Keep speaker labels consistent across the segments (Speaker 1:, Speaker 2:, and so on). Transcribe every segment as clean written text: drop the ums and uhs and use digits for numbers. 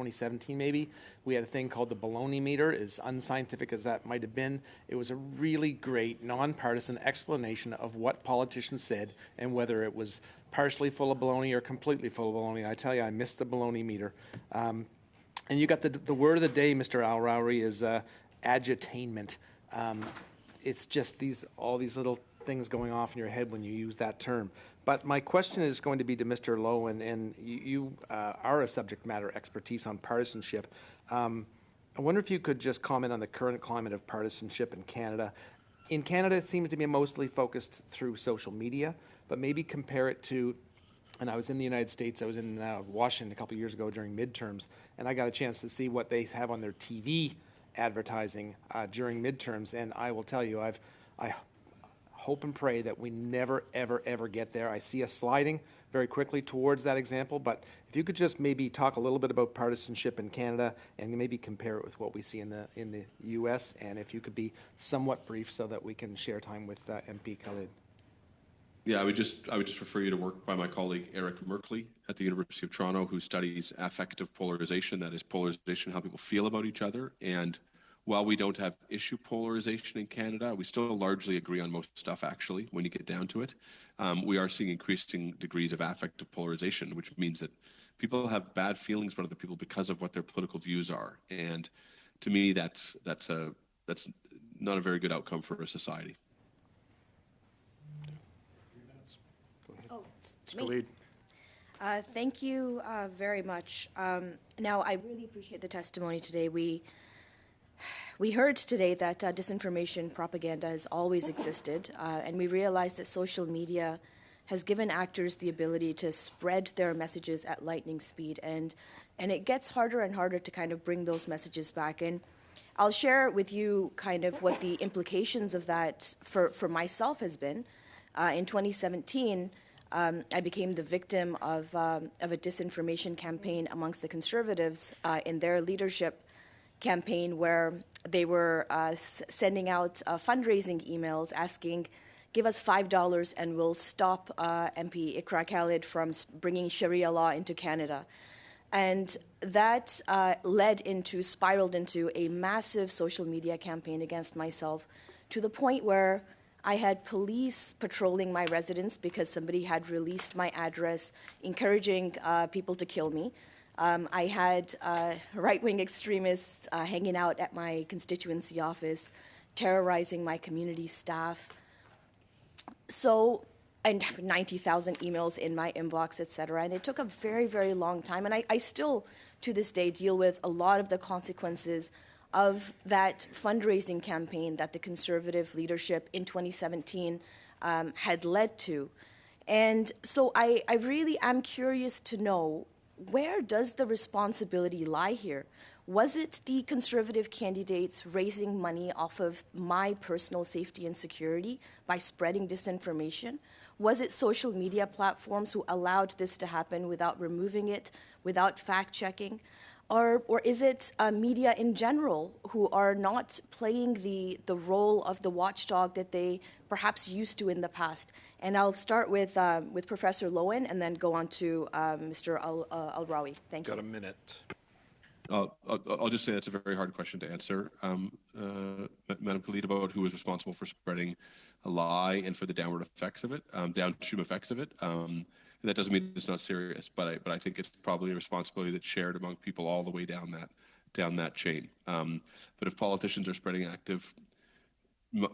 Speaker 1: 2017 maybe, we had a thing called the baloney meter. As unscientific as that might have been, it was a really great nonpartisan explanation of what politicians said and whether it was partially full of baloney or completely full of baloney. I tell you, I missed the baloney meter. And you got the word of the day, Mr. Al-Rawi, is agitainment. It's just all these little things going off in your head when you use that term. But my question is going to be to Mr. Lowe, and you are a subject matter expertise on partisanship. I wonder if you could just comment on the current climate of partisanship in Canada. In Canada, it seems to be mostly focused through social media, but maybe compare it to, and I was in the United States, I was in Washington a couple of years ago during midterms, and I got a chance to see what they have on their TV advertising during midterms, and I will tell you, I hope and pray that we never, ever, ever get there. I see us sliding very quickly towards that example, but if you could just maybe talk a little bit about partisanship in Canada and maybe compare it with what we see in the U.S., and if you could be somewhat brief so that we can share time with MP Khalid.
Speaker 2: Yeah, I would just refer you to work by my colleague Eric Merkley at the University of Toronto, who studies affective polarization, that is polarization, how people feel about each other. And while we don't have issue polarization in Canada, we still largely agree on most stuff, actually, when you get down to it. We are seeing increasing degrees of affective polarization, which means that people have bad feelings about other people because of what their political views are. And to me, that's not a very good outcome for a society.
Speaker 3: Khalid. Thank you very much. Now, I really appreciate the testimony today. We heard today that disinformation propaganda has always existed, and we realized that social media has given actors the ability to spread their messages at lightning speed, and it gets harder and harder to kind of bring those messages back. And I'll share with you kind of what the implications of that for myself has been. In 2017, I became the victim of a disinformation campaign amongst the Conservatives in their leadership campaign, where they were sending out fundraising emails asking, give us $5 and we'll stop MP Iqra Khalid from bringing Sharia law into Canada. And that spiraled into a massive social media campaign against myself, to the point where I had police patrolling my residence because somebody had released my address, encouraging people to kill me. I had right-wing extremists hanging out at my constituency office, terrorizing my community staff. So, and 90,000 emails in my inbox, et cetera. And it took a very, very long time. And I still, to this day, deal with a lot of the consequences of that fundraising campaign that the Conservative leadership in 2017 had led to. And so I really am curious to know, where does the responsibility lie here? Was it the Conservative candidates raising money off of my personal safety and security by spreading disinformation? Was it social media platforms who allowed this to happen without removing it, without fact-checking? Or is it media in general who are not playing the role of the watchdog that they perhaps used to in the past? And I'll start with Professor Lowen and then go on to Mr. Al-Rawi. Thank you.
Speaker 4: Got a minute.
Speaker 2: I'll just say that's a very hard question to answer, Madam Khalid, about who is responsible for spreading a lie and for the downward effects of it, downstream effects of it. That doesn't mean it's not serious, but I think it's probably a responsibility that's shared among people all the way down that chain. But if politicians are spreading active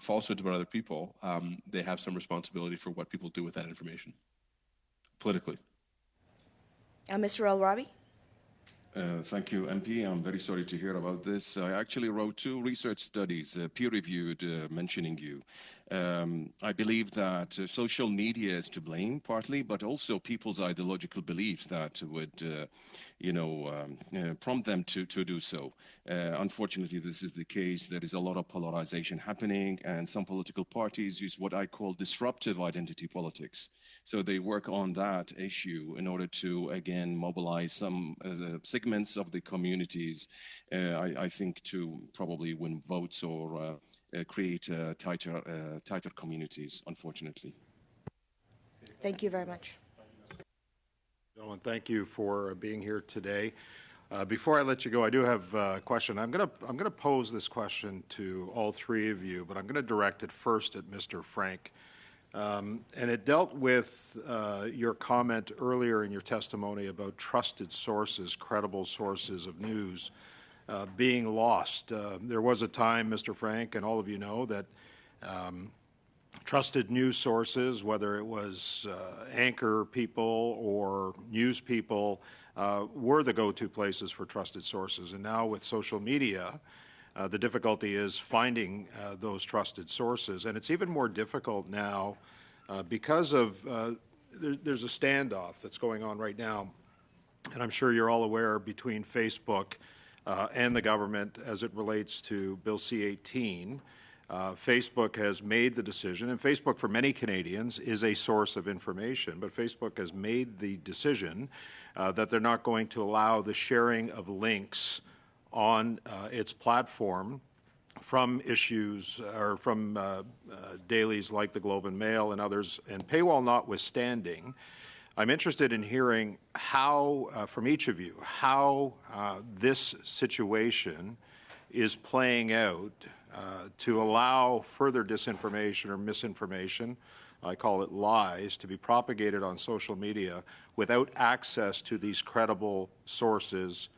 Speaker 2: falsehoods about other people, they have some responsibility for what people do with that information politically.
Speaker 3: Mr. Al-Rawi?
Speaker 5: Thank you, MP. I'm very sorry to hear about this. I actually wrote 2 research studies, peer-reviewed, mentioning you. I believe that social media is to blame, partly, but also people's ideological beliefs that would, prompt them to do so. Unfortunately, this is the case. There is a lot of polarization happening, and some political parties use what I call disruptive identity politics. So they work on that issue in order to, again, mobilize some segments of the communities, I think, to probably win votes or create tighter communities, unfortunately.
Speaker 3: Thank you very much.
Speaker 4: Gentlemen, thank you for being here today. Before I let you go, I do have a question. I'm gonna pose this question to all three of you, but I'm gonna direct it first at Mr. Frank. And it dealt with your comment earlier in your testimony about trusted sources, credible sources of news being lost. There was a time, Mr. Frank, and all of you know, that trusted news sources, whether it was anchor people or news people, were the go-to places for trusted sources. And now with social media, the difficulty is finding those trusted sources. And it's even more difficult now because of, there's a standoff that's going on right now, and I'm sure you're all aware, between Facebook and the government as it relates to Bill C-18. Facebook has made the decision, and Facebook for many Canadians is a source of information, but Facebook has made the decision that they're not going to allow the sharing of links on its platform from issues or from dailies like the Globe and Mail and others, and paywall notwithstanding. I'm interested in hearing how, from each of you, how this situation is playing out to allow further disinformation or misinformation, I call it lies, to be propagated on social media without access to these credible sources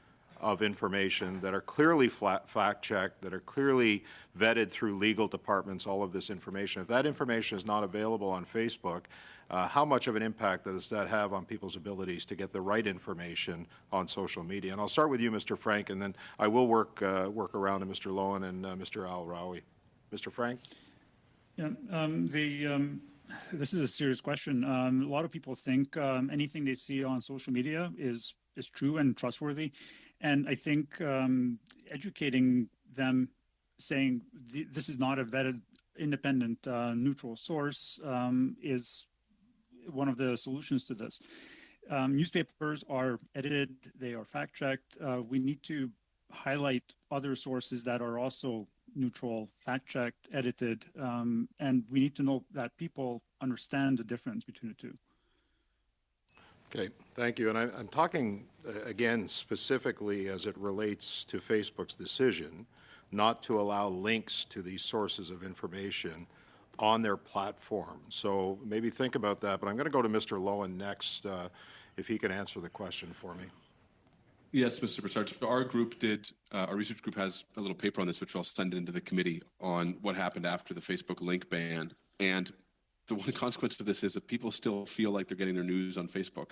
Speaker 4: of information that are clearly fact-checked, that are clearly vetted through legal departments, all of this information. If that information is not available on Facebook, how much of an impact does that have on people's abilities to get the right information on social media? And I'll start with you, Mr. Frank, and then I will work around to Mr. Lowen and Mr. Al-Rawi. Mr. Frank?
Speaker 6: Yeah, this is a serious question. A lot of people think anything they see on social media is true and trustworthy. And I think educating them, saying this is not a vetted, independent, neutral source is one of the solutions to this. Newspapers are edited, they are fact-checked. We need to highlight other sources that are also neutral, fact-checked, edited, and we need to know that people understand the difference between the two.
Speaker 4: Okay, thank you. And I'm talking, again, specifically as it relates to Facebook's decision not to allow links to these sources of information on their platform. So maybe think about that. But I'm going to go to Mr. Lowen next, if he can answer the question for me.
Speaker 2: Yes, Mr. Broussard. So our group our research group has a little paper on this, which I'll send into the committee, on what happened after the Facebook link ban. And the one consequence of this is that people still feel like they're getting their news on Facebook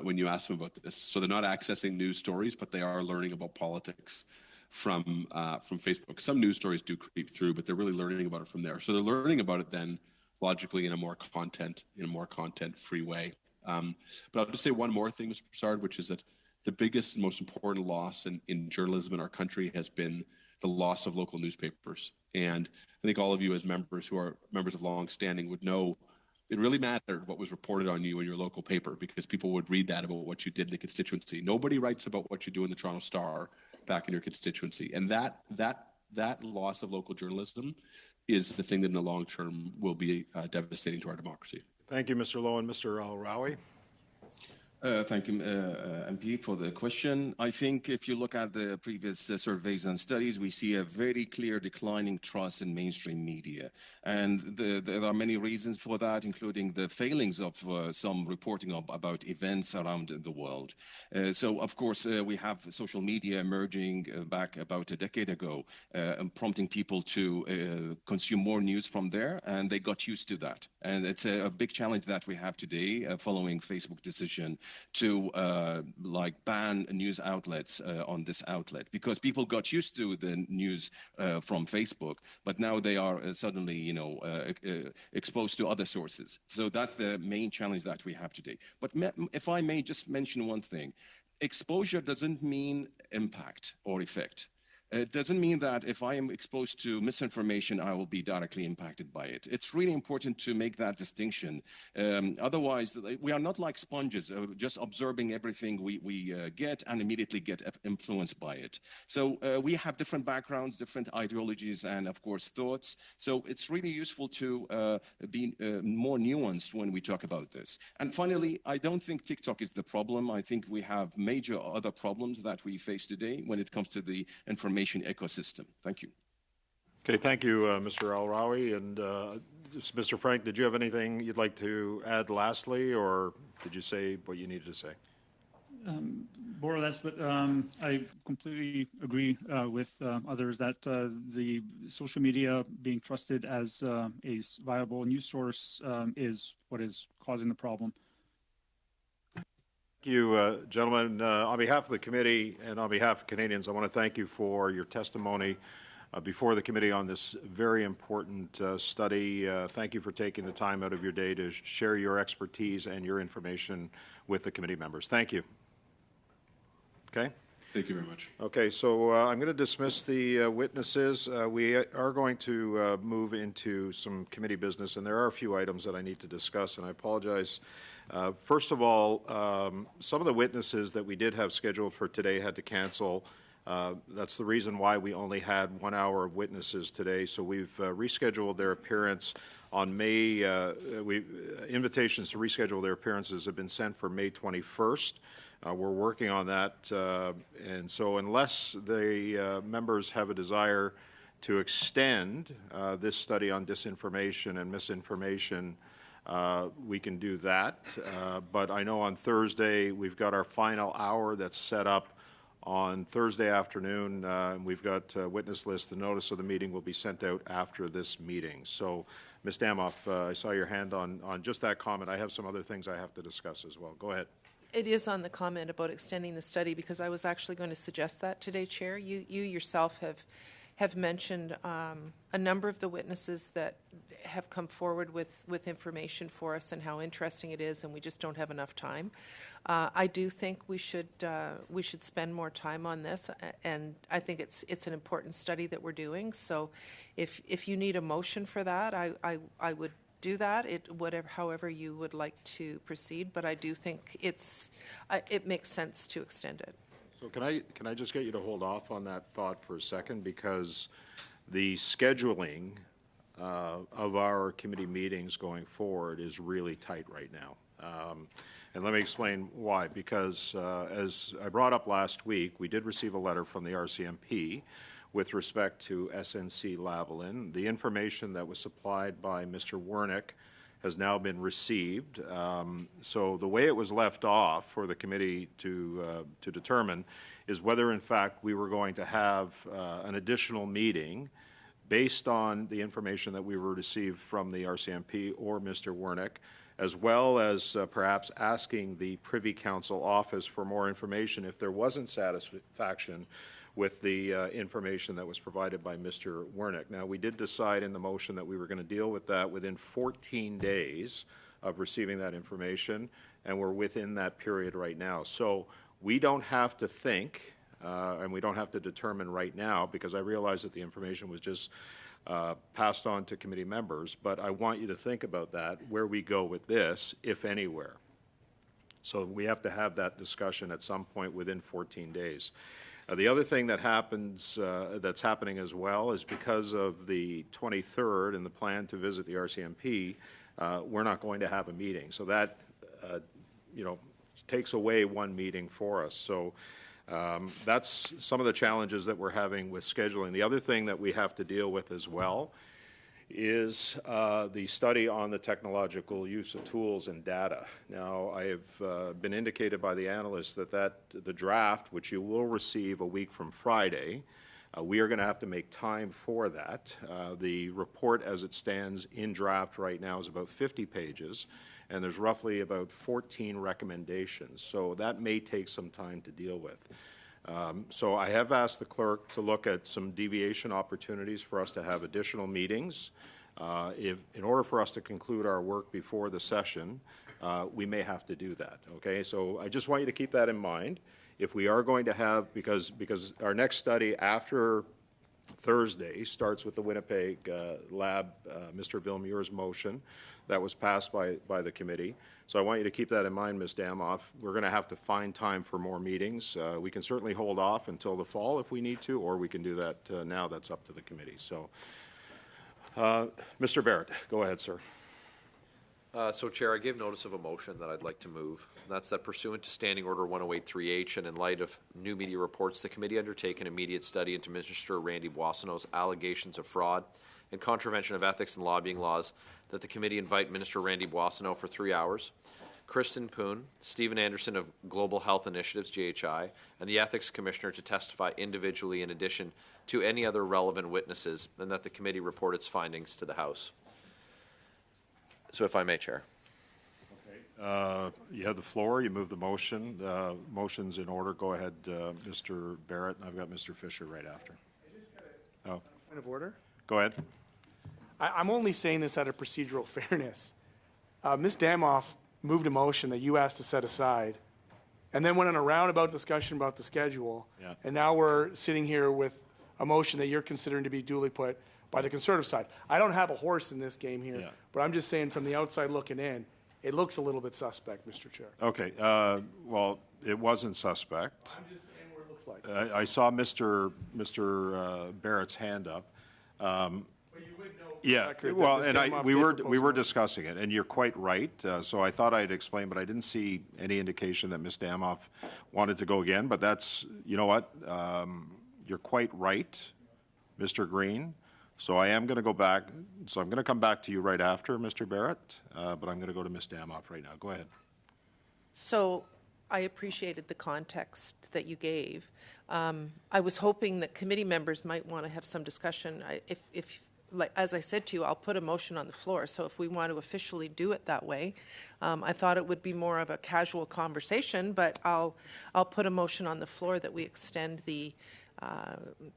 Speaker 2: when you ask them about this. So they're not accessing news stories, but they are learning about politics from Facebook. Some news stories do creep through, but they're really learning about it from there. So they're learning about it then logically in a more content-free way. But I'll just say one more thing, Mr. Broussard, which is that the biggest and most important loss in journalism in our country has been the loss of local newspapers. And I think all of you as members who are members of long-standing would know it really mattered what was reported on you in your local paper, because people would read that about what you did in the constituency. Nobody writes about what you do in the Toronto Star back in your constituency. And that loss of local journalism is the thing that in the long term will be devastating to our democracy.
Speaker 4: Thank you, Mr. Lowen. Mr. Al-Rawi?
Speaker 5: Thank you, MP, for the question. I think if you look at the previous surveys and studies, we see a very clear declining trust in mainstream media. And there are many reasons for that, including the failings of some reporting about events around the world. So, of course, we have social media emerging back about a decade ago, and prompting people to consume more news from there, and they got used to that. And it's a big challenge that we have today following Facebook decision to ban news outlets on this outlet, because people got used to the news from Facebook, but now they are suddenly, exposed to other sources. So that's the main challenge that we have today. But if I may just mention one thing, exposure doesn't mean impact or effect. It doesn't mean that if I am exposed to misinformation, I will be directly impacted by it. It's really important to make that distinction. Otherwise, we are not like sponges, just absorbing everything we get and immediately get influenced by it. So we have different backgrounds, different ideologies, and of course, thoughts. So it's really useful to be more nuanced when we talk about this. And finally, I don't think TikTok is the problem. I think we have major other problems that we face today when it comes to the information ecosystem. Thank you.
Speaker 4: Okay, thank you, Mr. El-Rawi. And Mr. Frank, did you have anything you'd like to add lastly, or did you say what you needed to say?
Speaker 6: More or less, but I completely agree with others that the social media being trusted as a viable news source is what is causing the problem.
Speaker 4: Thank you, gentlemen. On behalf of the committee and on behalf of Canadians, I want to thank you for your testimony before the committee on this very important study. Thank you for taking the time out of your day to share your expertise and your information with the committee members. Thank you. Okay.
Speaker 2: Thank you very much.
Speaker 4: Okay, so I'm going to dismiss the witnesses. We are going to move into some committee business, and there are a few items that I need to discuss, and I apologize. First of all, some of the witnesses that we did have scheduled for today had to cancel. That's the reason why we only had 1 hour of witnesses today. So we've rescheduled their appearance on May. Invitations to reschedule their appearances have been sent for May 21st. We're working on that. And so unless the members have a desire to extend this study on disinformation and misinformation, we can do that. But I know on Thursday we've got our final hour that's set up on Thursday afternoon. We've got a witness list. The notice of the meeting will be sent out after this meeting. So, Ms. Damoff, I saw your hand on just that comment. I have some other things I have to discuss as well. Go ahead.
Speaker 7: It is on the comment about extending the study, because I was actually going to suggest that today, Chair. You yourself have mentioned a number of the witnesses that have come forward with information for us and how interesting it is, and we just don't have enough time. I do think we should spend more time on this, and I think it's an important study that we're doing. So, if you need a motion for that, I would do that. However you would like to proceed, but I do think it makes sense to extend it.
Speaker 4: So can I just get you to hold off on that thought for a second, because the scheduling of our committee meetings going forward is really tight right now. And let me explain why. Because as I brought up last week, we did receive a letter from the RCMP with respect to SNC-Lavalin. The information that was supplied by Mr. Wernick has now been received. So the way it was left off for the committee to determine is whether, in fact, we were going to have an additional meeting based on the information that we were received from the RCMP or Mr. Wernick, as well as perhaps asking the Privy Council office for more information if there wasn't satisfaction with the information that was provided by Mr. Wernick. Now, we did decide in the motion that we were going to deal with that within 14 days of receiving that information, and we're within that period right now. So we don't have to think, and we don't have to determine right now, because I realize that the information was just passed on to committee members, but I want you to think about that, where we go with this, if anywhere. So we have to have that discussion at some point within 14 days. The other thing that happens, that's happening as well, is because of the 23rd and the plan to visit the RCMP, we're not going to have a meeting. So that, takes away one meeting for us. So that's some of the challenges that we're having with scheduling. The other thing that we have to deal with as well is the study on the technological use of tools and data. Now, I have been indicated by the analysts that the draft, which you will receive a week from Friday, we are going to have to make time for that. The report as it stands in draft right now is about 50 pages, and there's roughly about 14 recommendations. So that may take some time to deal with. So I have asked the clerk to look at some deviation opportunities for us to have additional meetings. In order for us to conclude our work before the session, we may have to do that, okay? So I just want you to keep that in mind. if we are going to have, because our next study after Thursday starts with the Winnipeg lab, Mr. Villemure's motion that was passed by the committee. So I want you to keep that in mind, Ms. Damoff. We're going to have to find time for more meetings. We can certainly hold off until the fall if we need to, or we can do that now. That's up to the committee. So, Mr. Barrett, go ahead, sir.
Speaker 8: So, Chair, I gave notice of a motion that I'd like to move. That's that pursuant to Standing Order 1083H and in light of new media reports, the committee undertake an immediate study into Minister Randy Boissonneau's allegations of fraud and contravention of ethics and lobbying laws, that the committee invite Minister Randy Boissonneau for 3 hours, Kristen Poon, Stephen Anderson of Global Health Initiatives, GHI, and the Ethics Commissioner to testify individually in addition to any other relevant witnesses, and that the committee report its findings to the House. So if I may, Chair.
Speaker 4: Okay. You have the floor. You move the motion. Motion's in order. Go ahead, Mr. Barrett. And I've got Mr. Fisher right after.
Speaker 9: I just got a point of order.
Speaker 4: Go ahead.
Speaker 9: I'm only saying this out of procedural fairness. Ms. Damoff moved a motion that you asked to set aside, and then went on a roundabout discussion about the schedule.
Speaker 4: Yeah.
Speaker 9: And now we're sitting here with a motion that you're considering to be duly put by the Conservative side. I don't have a horse in this game here,
Speaker 4: Yeah.
Speaker 9: but I'm just saying from the outside looking in, it looks a little bit suspect, Mr. Chair.
Speaker 4: Okay. Well, it wasn't suspect.
Speaker 9: I'm just saying what it looks like.
Speaker 4: I saw Mr. Barrett's hand up.
Speaker 9: But you would know for the
Speaker 4: Yeah,
Speaker 9: record that
Speaker 4: well,
Speaker 9: Ms.
Speaker 4: and
Speaker 9: Damoff
Speaker 4: we
Speaker 9: did
Speaker 4: were
Speaker 9: propose a motion.
Speaker 4: discussing it, and you're quite right. So I thought I'd explain, but I didn't see any indication that Ms. Damoff wanted to go again. But that's, you know what, you're quite right, Mr. Green. So I am going to go back. So I'm going to come back to you right after, Mr. Barrett. But I'm going to go to Ms. Damoff right now. Go ahead.
Speaker 7: So I appreciated the context that you gave. I was hoping that committee members might want to have some discussion. If like, as I said to you, I'll put a motion on the floor. So if we want to officially do it that way, I thought it would be more of a casual conversation, but I'll put a motion on the floor that we extend the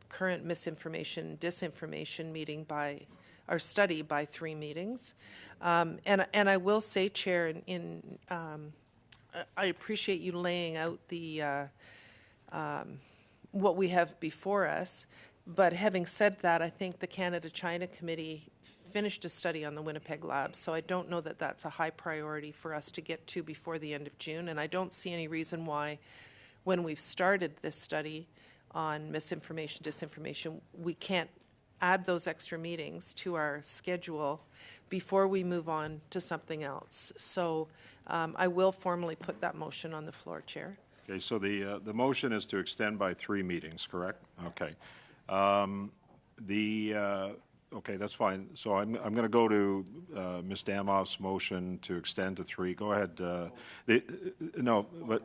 Speaker 7: current misinformation, disinformation meeting by our study by 3 meetings. And I will say, Chair, I appreciate you laying out the what we have before us. But having said that, I think the Canada-China Committee finished a study on the Winnipeg lab, so I don't know that that's a high priority for us to get to before the end of June. And I don't see any reason why, when we've started this study on misinformation, disinformation, we can't add those extra meetings to our schedule before we move on to something else. So I will formally put that motion on the floor, Chair.
Speaker 4: Okay, so the motion is to extend by 3 meetings, correct? Okay. Okay, that's fine. So I'm going to go to Ms. Damoff's motion to extend to 3. Go ahead. No, but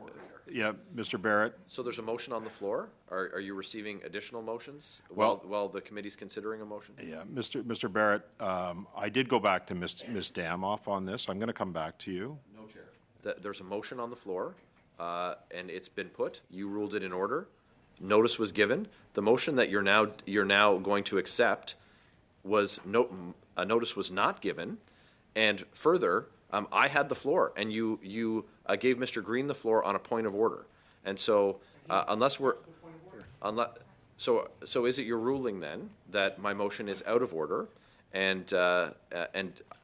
Speaker 4: yeah, Mr. Barrett.
Speaker 8: So there's a motion on the floor. Are you receiving additional motions
Speaker 4: Well-
Speaker 8: while the committee's considering a motion?
Speaker 4: Yeah, Mr. Barrett, I did go back to Ms. Damoff on this. I'm going to come back to you.
Speaker 8: No, Chair. There's a motion on the floor, and it's been put. You ruled it in order. Notice was given. The motion that you're now going to accept was a notice was not given, and further, I had the floor, and you gave Mr. Green the floor on a point of order, and so so is it your ruling then that my motion is out of order, and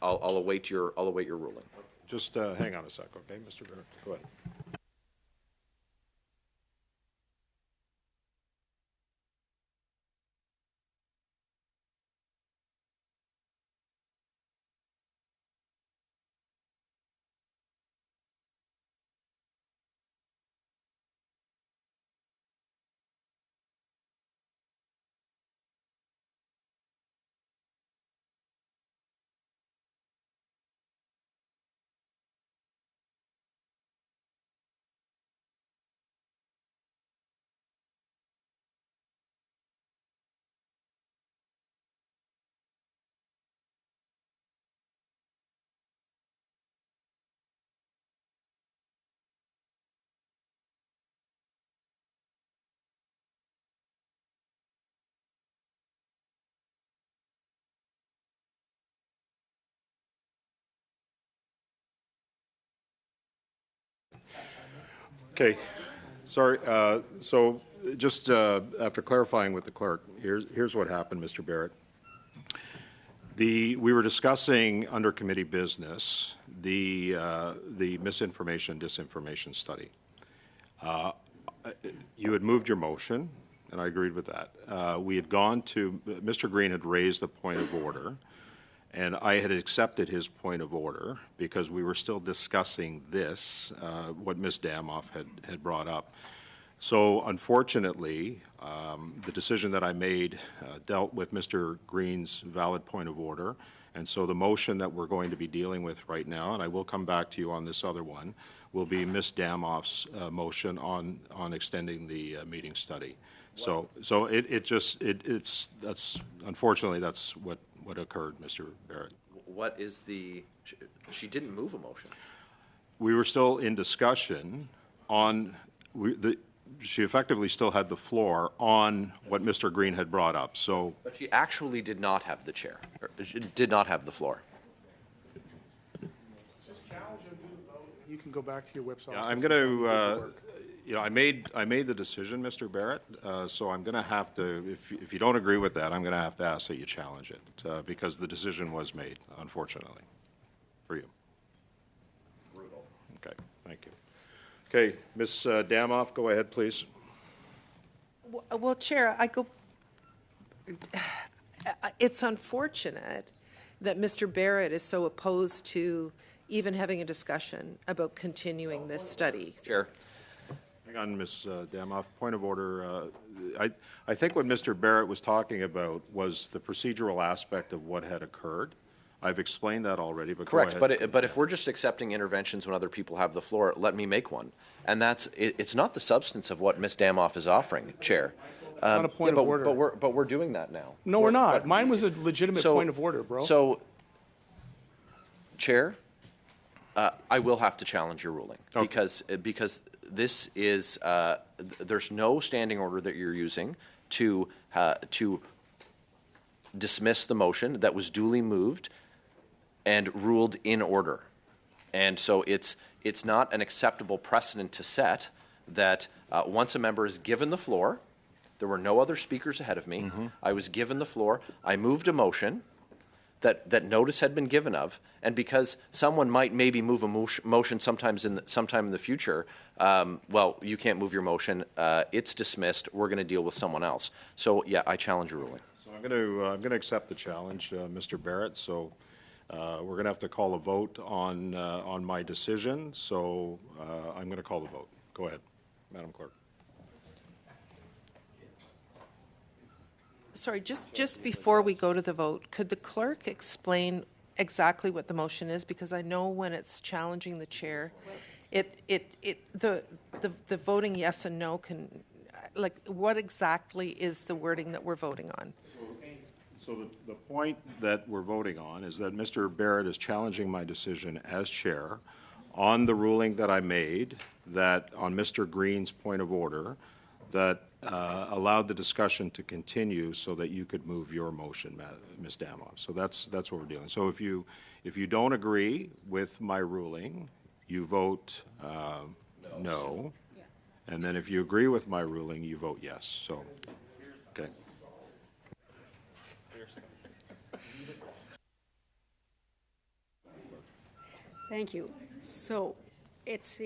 Speaker 8: I'll await your ruling.
Speaker 4: Just hang on a sec, okay, Mr. Barrett? Go ahead. Okay, Sorry, so just after clarifying with the clerk, here's what happened, Mr. Barrett. We were discussing under committee business the misinformation, disinformation study. You had moved your motion, and I agreed with that. We had gone to, Mr. Green had raised a point of order, and I had accepted his point of order because we were still discussing this, what Ms. Damoff had brought up. So unfortunately, the decision that I made dealt with Mr. Green's valid point of order, and so the motion that we're going to be dealing with right now, and I will come back to you on this other one, will be Ms. Damoff's motion on extending the meeting study. So that's unfortunately that's what occurred, Mr. Barrett.
Speaker 8: What is she didn't move a motion.
Speaker 4: We were still in discussion on she effectively still had the floor on what Mr. Green had brought up. So,
Speaker 8: but she actually did not have the chair, or she did not have the floor.
Speaker 9: Just challenge and do the vote. You can go back to your website.
Speaker 4: yeah, I'm going to, I made the decision, Mr. Barrett. So I'm going to have to, if you don't agree with that, I'm going to have to ask that you challenge it because the decision was made, unfortunately, for you.
Speaker 8: Brutal.
Speaker 4: Okay, thank you. Okay, Ms. Damoff, go ahead, please.
Speaker 7: Well, Chair, it's unfortunate that Mr. Barrett is so opposed to even having a discussion about continuing this study.
Speaker 8: Chair.
Speaker 4: Hang on, Ms. Damoff. Point of order. I think what Mr. Barrett was talking about was the procedural aspect of what had occurred. I've explained that already, but
Speaker 8: correct.
Speaker 4: Go ahead.
Speaker 8: But if we're just accepting interventions when other people have the floor, let me make one. And it's not the substance of what Ms. Damoff is offering, Chair.
Speaker 9: Not a point of order.
Speaker 8: But we're doing that now.
Speaker 9: No, we're not. Mine was a legitimate point of order, bro.
Speaker 8: So, Chair, I will have to challenge your ruling because this is there's no standing order that you're using to dismiss the motion that was duly moved and ruled in order. And so it's not an acceptable precedent to set that once a member is given the floor, there were no other speakers ahead of me, I was given the floor, I moved a motion that notice had been given of, and because someone might maybe move a motion sometime in the future, well, you can't move your motion, it's dismissed, we're going to deal with someone else. So yeah, I challenge your ruling.
Speaker 4: So I'm going to accept the challenge, Mr. Barrett. So we're going to have to call a vote on my decision. So I'm going to call the vote. Go ahead, Madam Clerk.
Speaker 7: Sorry, just before we go to the vote, could the clerk explain exactly what the motion is? Because I know when it's challenging the chair, the voting yes and no can, like, what exactly is the wording that we're voting on?
Speaker 4: So the point that we're voting on is that Mr. Barrett is challenging my decision as chair on the ruling that I made that on Mr. Green's point of order that allowed the discussion to continue so that you could move your motion, Ms. Damoff. So that's what we're dealing. So if you don't agree with my ruling, you vote no. Yeah. And then if you agree with my ruling, you vote yes. So, okay.
Speaker 10: Thank you. So it's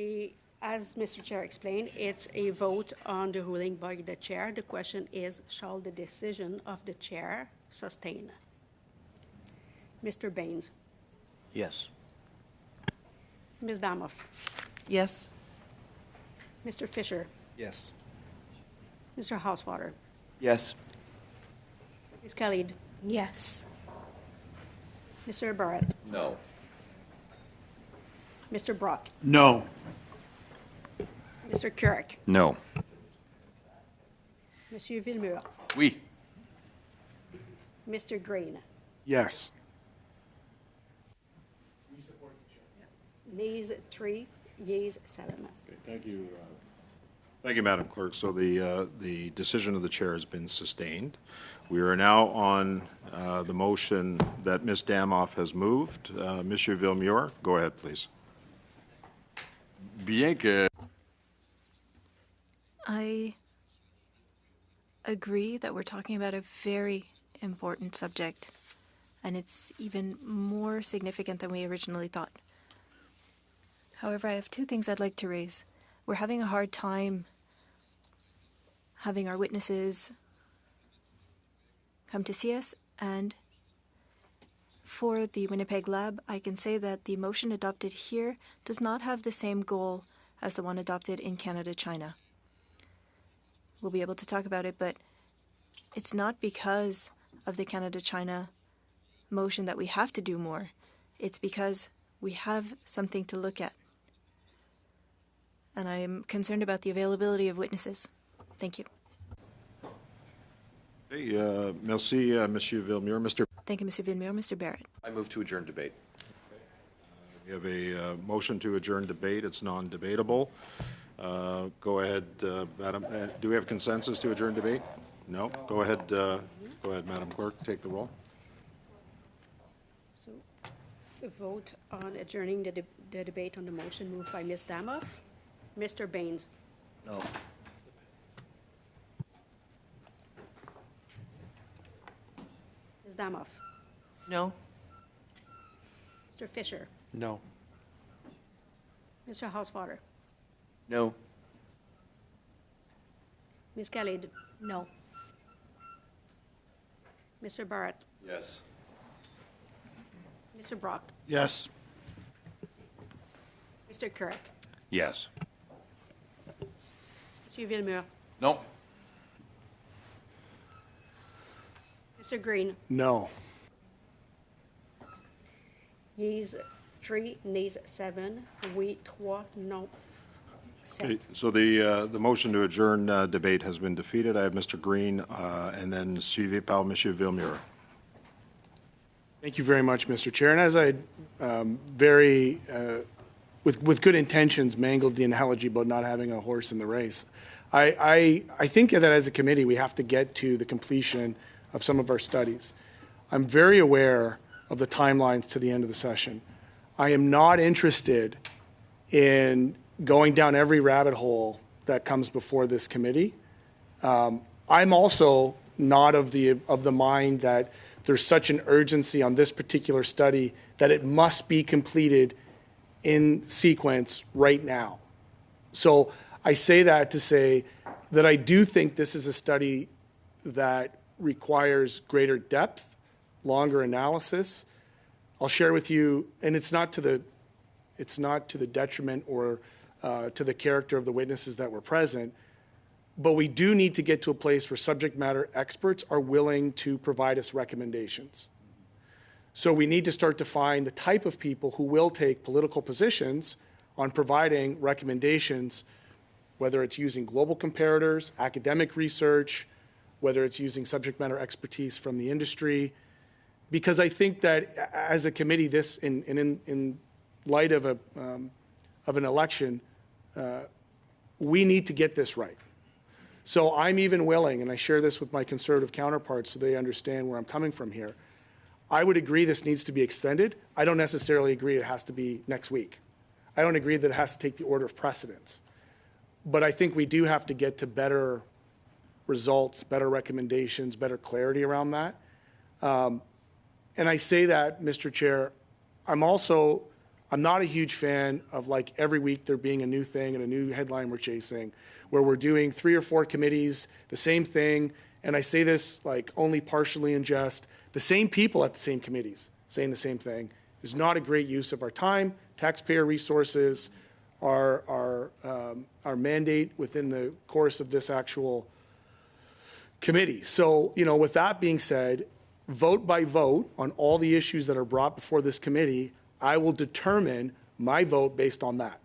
Speaker 10: as Mr. Chair explained, it's a vote on the ruling by the chair. The question is, shall the decision of the chair sustain? Mr. Baines.
Speaker 8: Yes.
Speaker 10: Ms. Damoff.
Speaker 7: Yes.
Speaker 10: Mr. Fisher.
Speaker 1: Yes.
Speaker 10: Mr. Housewater.
Speaker 1: Yes.
Speaker 10: Ms. Khalid.
Speaker 3: Yes.
Speaker 10: Mr. Barrett.
Speaker 8: No.
Speaker 10: Mr. Brock.
Speaker 9: No.
Speaker 10: Mr. Kirk.
Speaker 8: No.
Speaker 10: Monsieur Villemur.
Speaker 8: Oui.
Speaker 10: Mr. Green.
Speaker 9: Yes.
Speaker 10: Nays 3, yeas 7.
Speaker 4: Okay, thank you. Thank you, Madam Clerk. So the decision of the chair has been sustained. We are now on the motion that Ms. Damoff has moved. Monsieur Villemur, go ahead, please.
Speaker 11: Bien que I agree that we're talking about a very important subject, and it's even more significant than we originally thought. However, I have two things I'd like to raise. We're having a hard time having our witnesses come to see us, and for the Winnipeg Lab, I can say that the motion adopted here does not have the same goal as the one adopted in Canada, China. We'll be able to talk about it, but it's not because of the Canada-China motion that we have to do more. It's because we have something to look at. And I'm concerned about the availability of witnesses. Thank you.
Speaker 4: Okay, merci, Monsieur Villemure.
Speaker 11: Thank you, Mr. Villemure. Mr. Barrett.
Speaker 8: I move to adjourn debate.
Speaker 4: We have a motion to adjourn debate. It's non-debatable. Go ahead, Madam. Do we have consensus to adjourn debate? No. Go ahead, Madam Clerk. Take the roll.
Speaker 10: So, the vote on adjourning the debate on the motion moved by Ms. Damoff. Mr. Baines.
Speaker 8: No.
Speaker 10: Ms. Damoff.
Speaker 7: No?
Speaker 10: Mr. Fisher.
Speaker 1: No.
Speaker 10: Mr. Hauswater.
Speaker 8: No.
Speaker 10: Ms. Kelly.
Speaker 3: No.
Speaker 10: Mr. Barrett.
Speaker 8: Yes.
Speaker 10: Mr. Brock.
Speaker 4: Yes.
Speaker 10: Mr. Kirk.
Speaker 4: Yes.
Speaker 10: Monsieur Villemure.
Speaker 8: No.
Speaker 10: Mr. Green.
Speaker 9: No.
Speaker 10: Yeas 3, nays 7, oui 3, non
Speaker 4: Okay,
Speaker 10: 7.
Speaker 4: so the motion to adjourn debate has been defeated. I have Mr. Green and then suivi par Monsieur Villemure.
Speaker 9: Thank you very much, Mr. Chair. And as I with good intentions, mangled the analogy about not having a horse in the race, I think that as a committee, we have to get to the completion of some of our studies. I'm very aware of the timelines to the end of the session. I am not interested in going down every rabbit hole that comes before this committee. I'm also not of the mind that there's such an urgency on this particular study that it must be completed in sequence right now. So I say that to say that I do think this is a study that requires greater depth, longer analysis. I'll share with you, and it's not to the detriment or to the character of the witnesses that were present, but we do need to get to a place where subject matter experts are willing to provide us recommendations. So we need to start to find the type of people who will take political positions on providing recommendations, whether it's using global comparators, academic research, whether it's using subject matter expertise from the industry. Because I think that as a committee, this, in light of an election, we need to get this right. So I'm even willing, and I share this with my conservative counterparts so they understand where I'm coming from here. I would agree this needs to be extended. I don't necessarily agree it has to be next week. I don't agree that it has to take the order of precedence. But I think we do have to get to better results, better recommendations, better clarity around that. And I say that, Mr. Chair, I'm not a huge fan of like every week there being a new thing and a new headline we're chasing, where we're doing 3 or 4 committees, the same thing. And I say this like only partially in jest. The same people at the same committees saying the same thing is not a great use of our time, taxpayer resources, our mandate within the course of this actual committee. So, with that being said, vote by vote on all the issues that are brought before this committee, I will determine my vote based on that.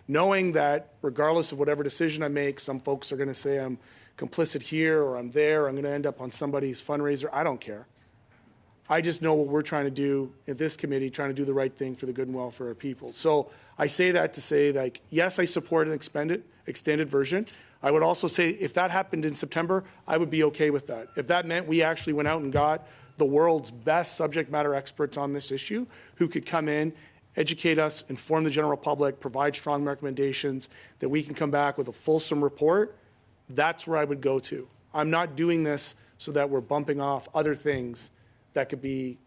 Speaker 9: Knowing that regardless of whatever decision I make, some folks are going to say I'm complicit here or I'm there, or I'm going to end up on somebody's fundraiser. I don't care. I just know what we're trying to do at this committee, trying to do the right thing for the good and welfare of people. So I say that to say, like, yes, I support an extended version. I would also say if that happened in September, I would be okay with that. If that meant we actually went out and got the world's best subject matter experts on this issue who could come in, educate us, inform the general public, provide strong recommendations, that we can come back with a fulsome report, That's where I would go to. I'm not doing this so that we're bumping off other things that could be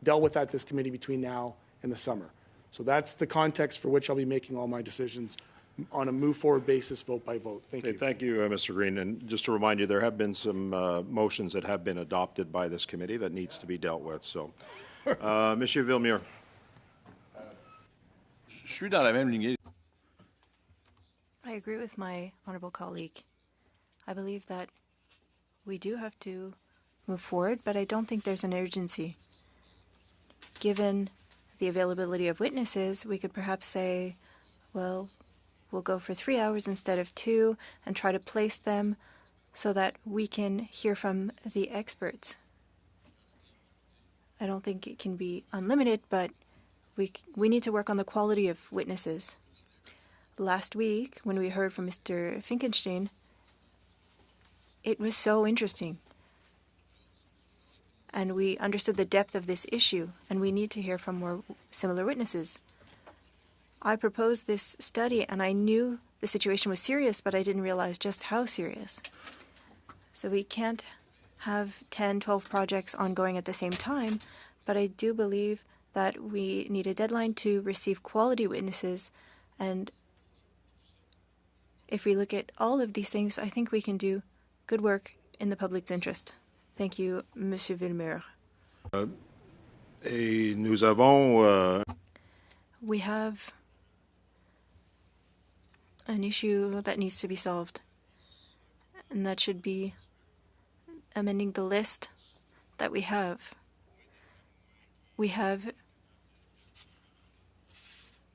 Speaker 9: dealt with at this committee between now and the summer. So that's the context for which I'll be making all my decisions on a move forward basis, vote by vote. Thank you.
Speaker 4: Thank you, Mr. Green. And just to remind you, there have been some motions that have been adopted by this committee that needs to be dealt with. So, Monsieur Villemure.
Speaker 11: I agree with my honourable colleague. I believe that we do have to move forward, but I don't think there's an urgency. Given the availability of witnesses, we could perhaps say, well, we'll go for 3 hours instead of 2 and try to place them so that we can hear from the experts. I don't think it can be unlimited, but we need to work on the quality of witnesses. Last week, when we heard from Mr. Finkenstein, it was so interesting. And we understood the depth of this issue, and we need to hear from more similar witnesses. I proposed this study, and I knew the situation was serious, but I didn't realize just how serious. So we can't have 10, 12 projects ongoing at the same time, but I do believe that we need a deadline to receive quality witnesses, and if we look at all of these things, I think we can do good work in the public's interest. Thank you, Monsieur Villemure.
Speaker 4: Nous avons...
Speaker 11: We have an issue that needs to be solved, and that should be amending the list that we have. We have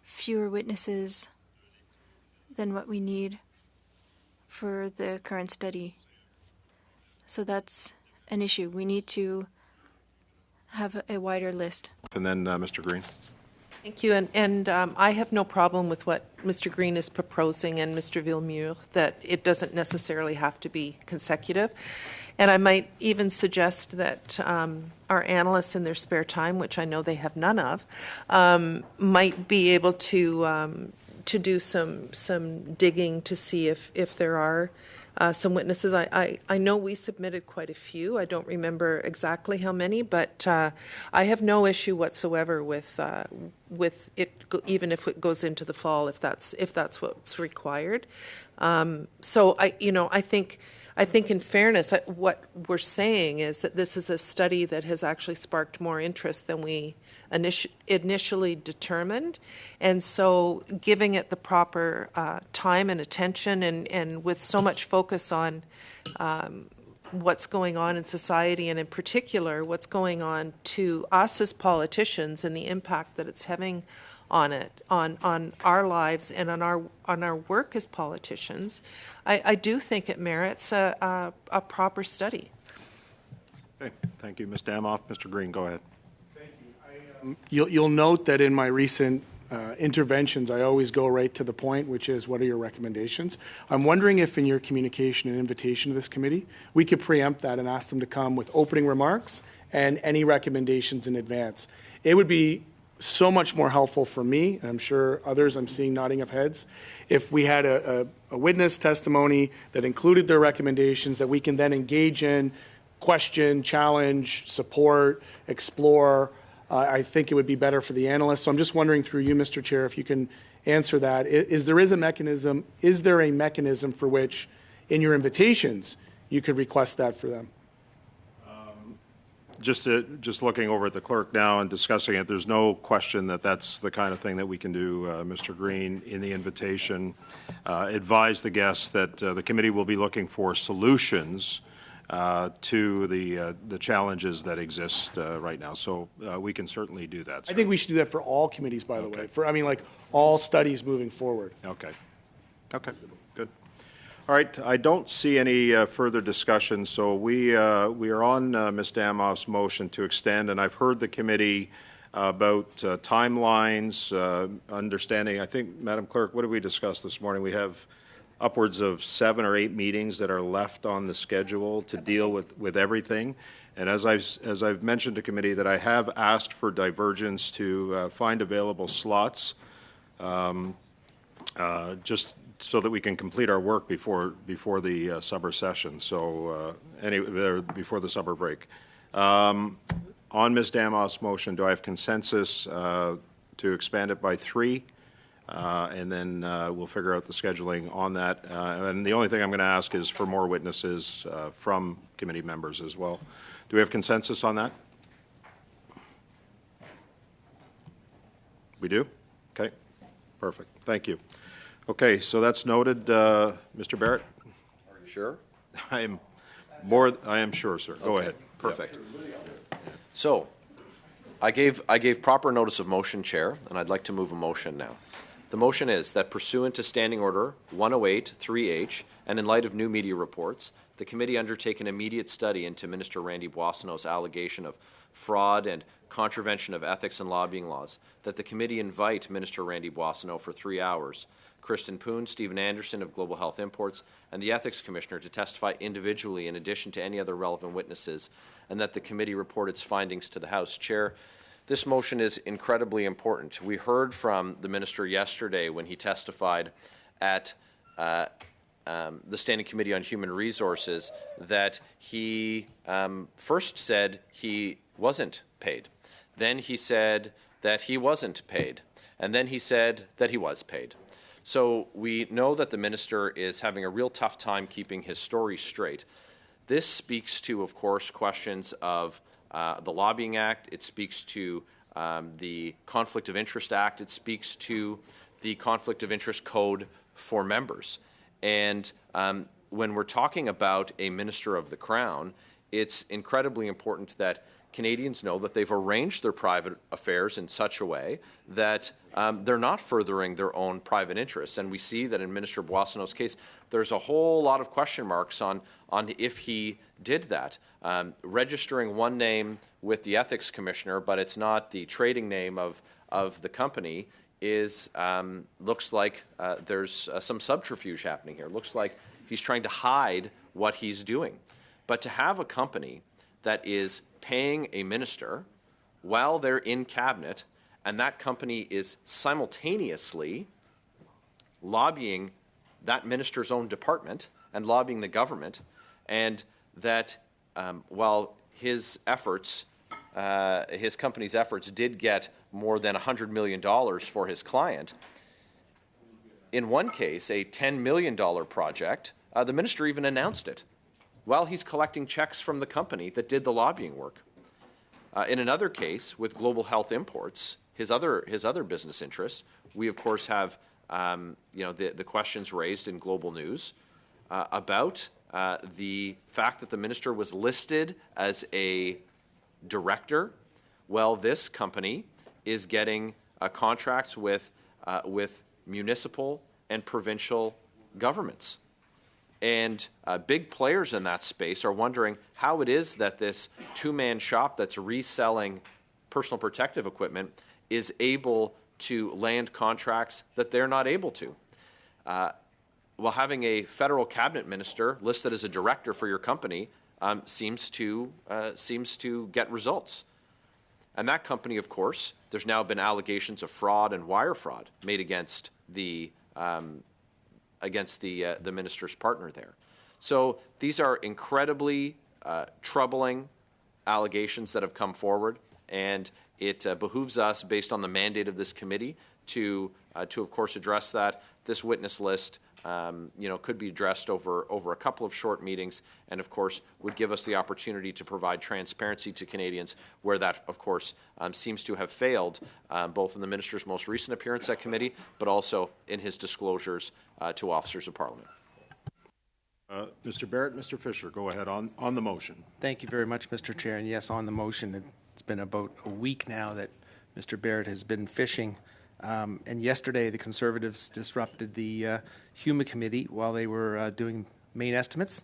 Speaker 11: fewer witnesses than what we need for the current study. So that's an issue. We need to have a wider list.
Speaker 4: And then Mr. Green.
Speaker 7: Thank you. And I have no problem with what Mr. Green is proposing and Mr. Villemure, that it doesn't necessarily have to be consecutive. And I might even suggest that our analysts in their spare time, which I know they have none of, might be able to do some digging to see if there are some witnesses. I know we submitted quite a few. I don't remember exactly how many, but I have no issue whatsoever with it, even if it goes into the fall, if that's what's required. So I think in fairness, what we're saying is that this is a study that has actually sparked more interest than we initially determined. And so giving it the proper time and attention and with so much focus on what's going on in society and in particular what's going on to us as politicians and the impact that it's having on our lives and on our work as politicians, I do think it merits a proper study.
Speaker 4: Okay, thank you, Ms. Damoff. Mr. Green, go ahead.
Speaker 9: Thank you. You'll note that in my recent interventions, I always go right to the point, which is, what are your recommendations? I'm wondering if in your communication and invitation to this committee, we could preempt that and ask them to come with opening remarks and any recommendations in advance. It would be so much more helpful for me, and I'm sure others, I'm seeing nodding of heads, if we had a witness testimony that included their recommendations that we can then engage in, question, challenge, support, explore. I think it would be better for the analysts. So I'm just wondering through you, Mr. Chair, if you can answer that. Is there a mechanism for which in your invitations you could request that for them?
Speaker 4: Just looking over at the clerk now and discussing it, there's no question that that's the kind of thing that we can do, Mr. Green, in the invitation. Advise the guests that the committee will be looking for solutions to the challenges that exist right now. So we can certainly do that.
Speaker 9: I think we should do that for all committees, by the way. Like all studies moving forward.
Speaker 4: Okay. Okay. Good. All right. I don't see any further discussion. So we are on Ms. Damoff's motion to extend, and I've heard the committee about timelines, understanding. I think, Madam Clerk, what did we discuss this morning? We have upwards of 7 or 8 meetings that are left on the schedule to deal with everything. And as I've mentioned to committee, that I have asked for divergence to find available slots, just so that we can complete our work before the summer session. So before the summer break. On Ms. Damoff's motion, do I have consensus to expand it by 3? And then we'll figure out the scheduling on that. And the only thing I'm going to ask is for more witnesses from committee members as well. Do we have consensus on that? We do? Okay. Perfect. Thank you. Okay, so that's noted. Mr. Barrett?
Speaker 8: Are you sure?
Speaker 4: I am sure, sir. Go ahead.
Speaker 8: Perfect. So, I gave proper notice of motion, Chair, and I'd like to move a motion now. The motion is that pursuant to Standing Order 108-3H, and in light of new media reports, the committee undertake an immediate study into Minister Randy Boissonnault's allegation of fraud and contravention of ethics and lobbying laws, that the committee invite Minister Randy Boissonnault for 3 hours, Kristen Poon, Stephen Anderson of Global Health Imports, and the Ethics Commissioner to testify individually in addition to any other relevant witnesses, and that the committee report its findings to the House. Chair, this motion is incredibly important. We heard from the minister yesterday when he testified at the Standing Committee on Human Resources that he first said he wasn't paid. Then he said that he wasn't paid. And then he said that he was paid. So we know that the minister is having a real tough time keeping his story straight. This speaks to, of course, questions of the Lobbying Act. It speaks to the Conflict of Interest Act. It speaks to the Conflict of Interest Code for members. And when we're talking about a minister of the Crown, it's incredibly important that Canadians know that they've arranged their private affairs in such a way that they're not furthering their own private interests. And we see that in Minister Boissonnault's case, there's a whole lot of question marks on if he did that. Registering one name with the Ethics Commissioner, but it's not the trading name of the company, looks like there's some subterfuge happening here. Looks like he's trying to hide what he's doing. But to have a company that is paying a minister while they're in cabinet, and that company is simultaneously lobbying that minister's own department and lobbying the government, and that while his efforts, his company's efforts did get more than $100 million for his client, in one case, a $10 million project, the minister even announced it while he's collecting checks from the company that did the lobbying work. In another case, with Global Health Imports, his other business interests, we of course have the questions raised in Global News about the fact that the minister was listed as a director. Well, this company is getting contracts with municipal and provincial governments. And big players in that space are wondering how it is that this two-man shop that's reselling personal protective equipment is able to land contracts that they're not able to. While having a federal cabinet minister listed as a director for your company seems to get results. And that company, of course, there's now been allegations of fraud and wire fraud made against the minister's partner there. So these are incredibly troubling allegations that have come forward, and it behooves us, based on the mandate of this committee, to of course address that. This witness list could be addressed over a couple of short meetings, and of course would give us the opportunity to provide transparency to Canadians, where that of course seems to have failed, both in the minister's most recent appearance at committee, but also in his disclosures to officers of Parliament.
Speaker 4: Mr. Barrett, Mr. Fisher, go ahead on the motion.
Speaker 1: Thank you very much, Mr. Chair. And yes, on the motion, it's been about a week now that Mr. Barrett has been fishing. And yesterday, the Conservatives disrupted the HUMA committee while they were doing main estimates,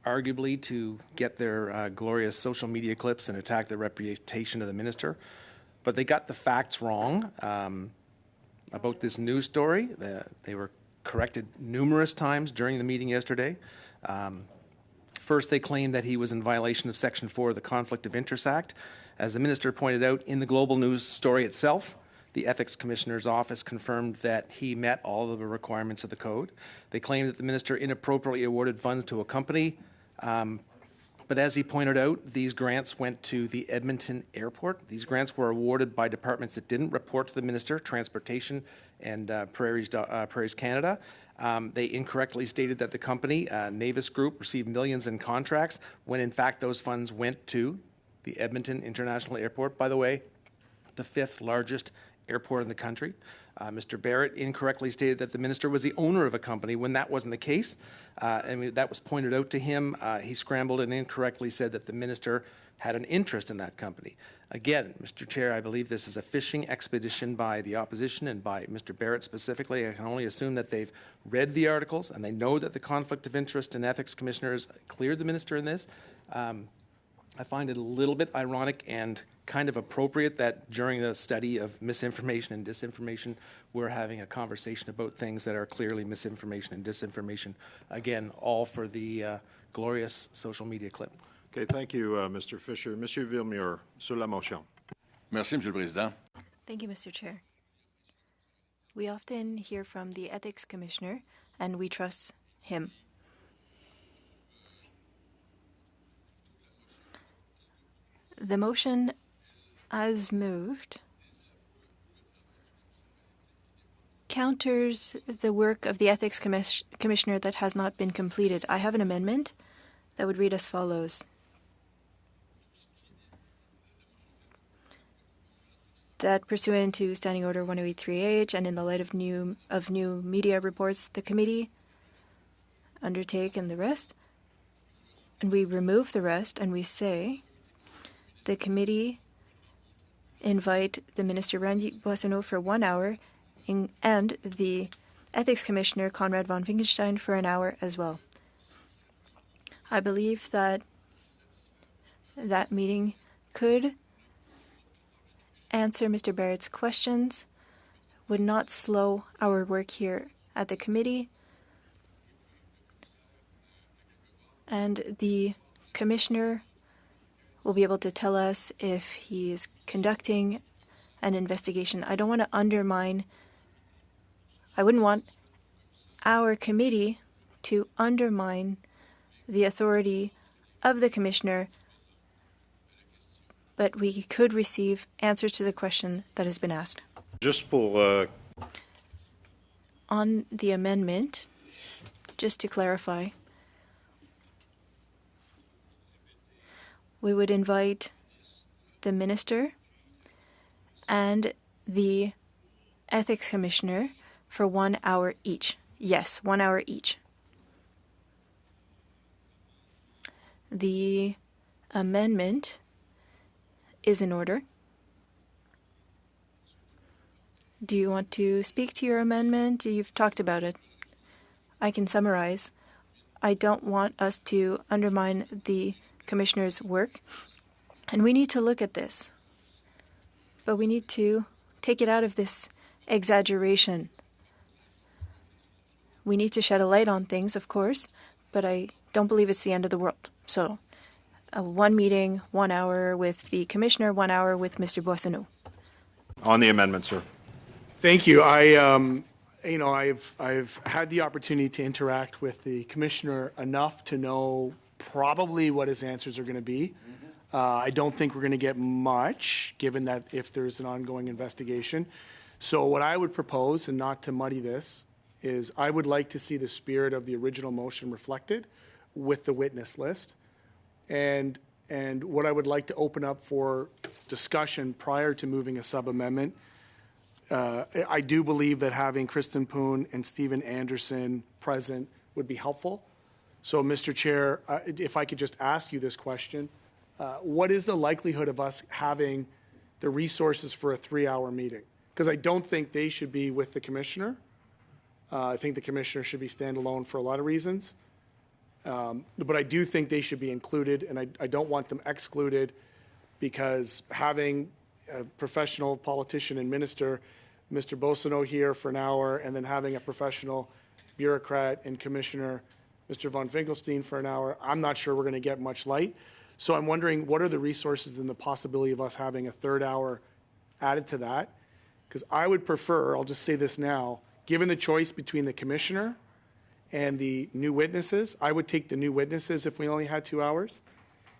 Speaker 1: arguably to get their glorious social media clips and attack the reputation of the minister. But they got the facts wrong about this news story. They were corrected numerous times during the meeting yesterday. First, they claimed that he was in violation of Section 4 of the Conflict of Interest Act. As the minister pointed out in the Global News story itself, The Ethics Commissioner's office confirmed that he met all of the requirements of the code. They claimed that the minister inappropriately awarded funds to a company. But as he pointed out, these grants went to the Edmonton Airport. These grants were awarded by departments that didn't report to the minister, Transportation and Prairies Canada. They incorrectly stated that the company, Navis Group, received millions in contracts when in fact those funds went to the Edmonton International Airport, by the way, the 5th largest airport in the country. Mr. Barrett incorrectly stated that the minister was the owner of a company when that wasn't the case. That was pointed out to him. He scrambled and incorrectly said that the minister had an interest in that company. Again, Mr. Chair, I believe this is a fishing expedition by the opposition and by Mr. Barrett specifically. I can only assume that they've read the articles and they know that the conflict of interest and ethics commissioners cleared the minister in this. I find it a little bit ironic and kind of appropriate that during the study of misinformation and disinformation, we're having a conversation about things that are clearly misinformation and disinformation. Again, all for the glorious social media clip.
Speaker 4: Okay, thank you, Mr. Fisher. Monsieur Villemure, sur la motion.
Speaker 12: Merci, Monsieur le Président.
Speaker 11: Thank you, Mr. Chair. We often hear from the Ethics Commissioner, and we trust him. The motion as moved counters the work of the Ethics Commissioner that has not been completed. I have an amendment that would read as follows. That pursuant to Standing Order 108.3H and in the light of new media reports, the committee undertake and the rest, and we remove the rest and we say the committee invite the Minister Randy Boissonnault for 1 hour and the Ethics Commissioner Conrad von Finkelstein for an hour as well. I believe that that meeting could answer Mr. Barrett's questions, would not slow our work here at the committee, and the Commissioner will be able to tell us if he is conducting an investigation. I don't want to undermine, I wouldn't want our committee to undermine the authority of the Commissioner, but we could receive answers to the question that has been asked.
Speaker 4: Just pour,
Speaker 11: On the amendment, just to clarify, we would invite the Minister and the Ethics Commissioner for 1 hour each. Yes, 1 hour each. The amendment is in order. Do you want to speak to your amendment? You've talked about it. I can summarize. I don't want us to undermine the Commissioner's work, and we need to look at this. But we need to take it out of this exaggeration. We need to shed a light on things, of course, but I don't believe it's the end of the world. So, one meeting, 1 hour with the Commissioner, 1 hour with Mr. Boissonnault.
Speaker 4: On the amendment, sir.
Speaker 9: Thank you. I've had the opportunity to interact with the Commissioner enough to know probably what his answers are going to be. I don't think we're going to get much, given that if there's an ongoing investigation. So what I would propose, and not to muddy this, is I would like to see the spirit of the original motion reflected with the witness list. And what I would like to open up for discussion prior to moving a sub-amendment, I do believe that having Kristen Poon and Stephen Anderson present would be helpful. So, Mr. Chair, if I could just ask you this question, what is the likelihood of us having the resources for a 3-hour meeting? Because I don't think they should be with the Commissioner. I think the Commissioner should be standalone for a lot of reasons. But I do think they should be included, and I don't want them excluded, because having a professional politician and minister, Mr. Boissonnault, here for an hour, and then having a professional bureaucrat and commissioner, Mr. von Finkelstein, for an hour, I'm not sure we're going to get much light. So I'm wondering, what are the resources and the possibility of us having a 3rd hour added to that? Because I would prefer, I'll just say this now, given the choice between the commissioner and the new witnesses, I would take the new witnesses if we only had 2 hours.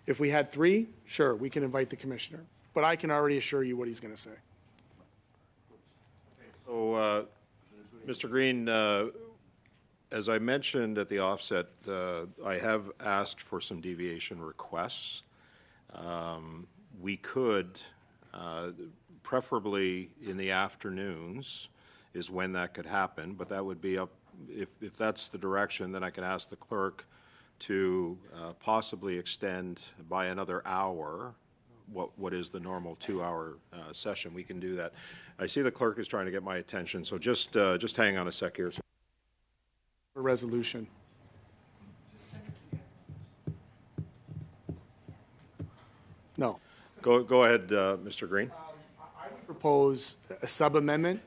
Speaker 9: If we had 3, sure, we can invite the commissioner. But I can already assure you what he's going to say.
Speaker 4: So, Mr. Green, as I mentioned at the offset, I have asked for some deviation requests. We could, preferably in the afternoons is when that could happen, but that would be up, if that's the direction, then I can ask the clerk to possibly extend by another hour what is the normal 2-hour session. We can do that. I see the clerk is trying to get my attention, so just hang on a sec here.
Speaker 9: A resolution. No.
Speaker 4: Go ahead, Mr. Green.
Speaker 9: I would propose a sub-amendment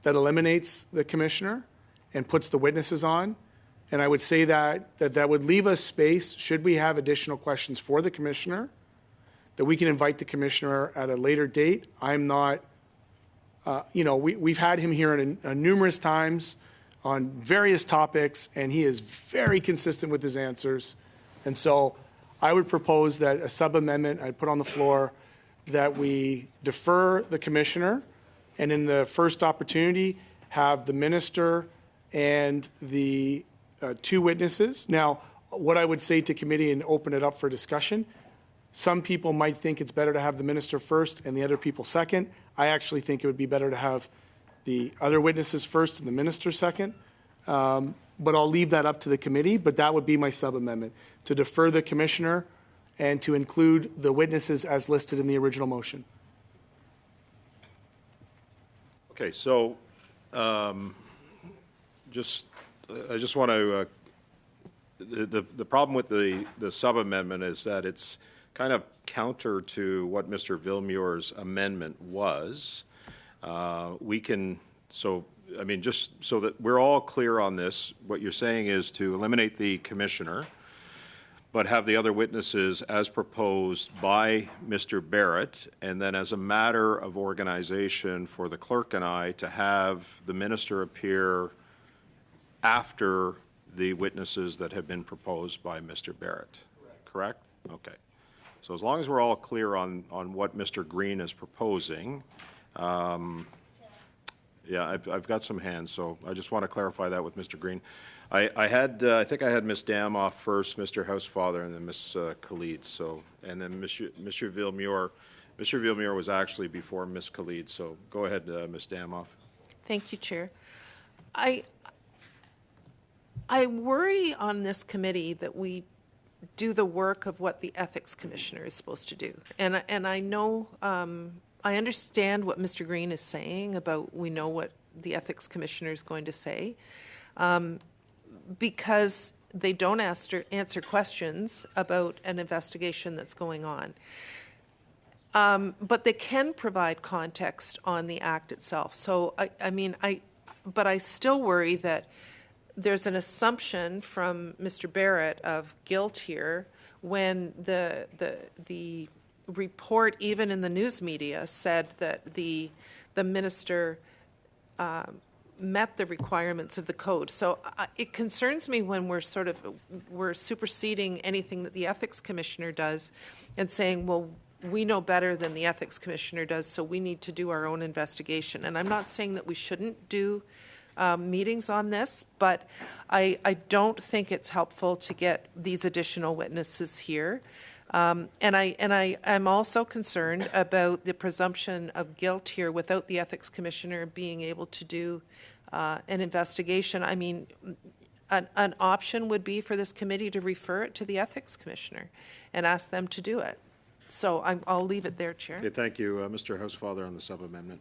Speaker 9: that eliminates the commissioner and puts the witnesses on. And I would say that would leave us space, should we have additional questions for the commissioner, that we can invite the commissioner at a later date. I'm not, we've had him here numerous times on various topics, and he is very consistent with his answers. And so I would propose that a sub-amendment I'd put on the floor that we defer the commissioner, and in the first opportunity, have the minister and the 2 witnesses. Now, what I would say to committee and open it up for discussion, some people might think it's better to have the minister first and the other people second. I actually think it would be better to have the other witnesses first and the minister second. But I'll leave that up to the committee, but that would be my sub-amendment, to defer the commissioner and to include the witnesses as listed in the original motion.
Speaker 4: Okay, so I just want to, the problem with the sub-amendment is that it's kind of counter to what Mr. Villemure's amendment was. We can, just so that we're all clear on this, what you're saying is to eliminate the commissioner, but have the other witnesses as proposed by Mr. Barrett, and then as a matter of organization for the clerk and I to have the minister appear after the witnesses that have been proposed by Mr. Barrett. Correct? Okay. So as long as we're all clear on what Mr. Green is proposing, yeah, I've got some hands, so I just want to clarify that with Mr. Green. I think I had Ms. Damoff first, Mr. Housefather, and then Ms. Khalid. So, and then Mr. Villemure. Mr. Villemure was actually before Ms. Khalid. So, go ahead, Ms. Damoff.
Speaker 7: Thank you, Chair. I worry on this committee that we do the work of what the Ethics Commissioner is supposed to do, and I know. I understand what Mr. Green is saying about we know what the Ethics Commissioner is going to say, because they don't answer questions about an investigation that's going on. But they can provide context on the act itself. So, but I still worry that there's an assumption from Mr. Barrett of guilt here when the report, even in the news media, said that the minister met the requirements of the code. So it concerns me when we're superseding anything that the Ethics Commissioner does and saying, well, we know better than the Ethics Commissioner does, so we need to do our own investigation. And I'm not saying that we shouldn't do meetings on this, but I don't think it's helpful to get these additional witnesses here. And I'm also concerned about the presumption of guilt here without the Ethics Commissioner being able to do an investigation. I mean, an option would be for this committee to refer it to the Ethics Commissioner and ask them to do it. So I'll leave it there, Chair.
Speaker 4: Okay, thank you. Mr. Housefather on the sub-amendment.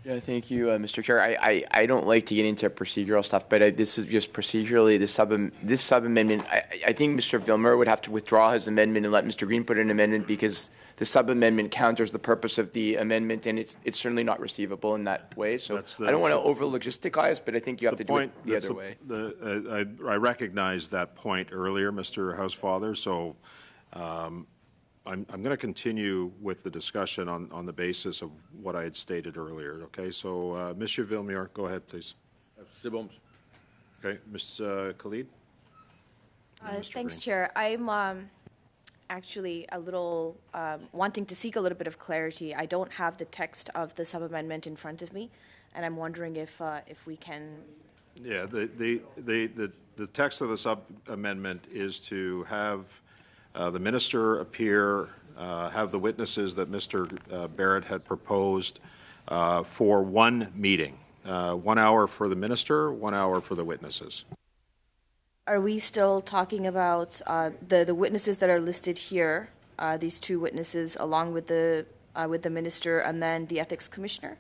Speaker 13: Yeah, thank you, Mr. Chair. I don't like to get into procedural stuff, but this is just procedurally, this sub-amendment, I think Mr. Villemure would have to withdraw his amendment and let Mr. Green put in an amendment because the sub-amendment counters the purpose of the amendment, and it's certainly not receivable in that way. So I don't want to over-logisticize, but I think you have to do it the other way.
Speaker 4: I recognized that point earlier, Mr. Housefather, so I'm going to continue with the discussion on the basis of what I had stated earlier, okay? So, Monsieur Villemure, go ahead, please.
Speaker 12: C'est bon.
Speaker 4: Okay, Ms. Khalid? Mr.
Speaker 3: Thanks,
Speaker 4: Green.
Speaker 3: Chair. I'm actually a little wanting to seek a little bit of clarity. I don't have the text of the sub-amendment in front of me, and I'm wondering if we can.
Speaker 4: Yeah, the text of the sub-amendment is to have the minister appear, have the witnesses that Mr. Barrett had proposed for one meeting, 1 hour for the minister, 1 hour for the witnesses.
Speaker 3: Are we still talking about the witnesses that are listed here, these two witnesses, along with the minister and then the ethics commissioner?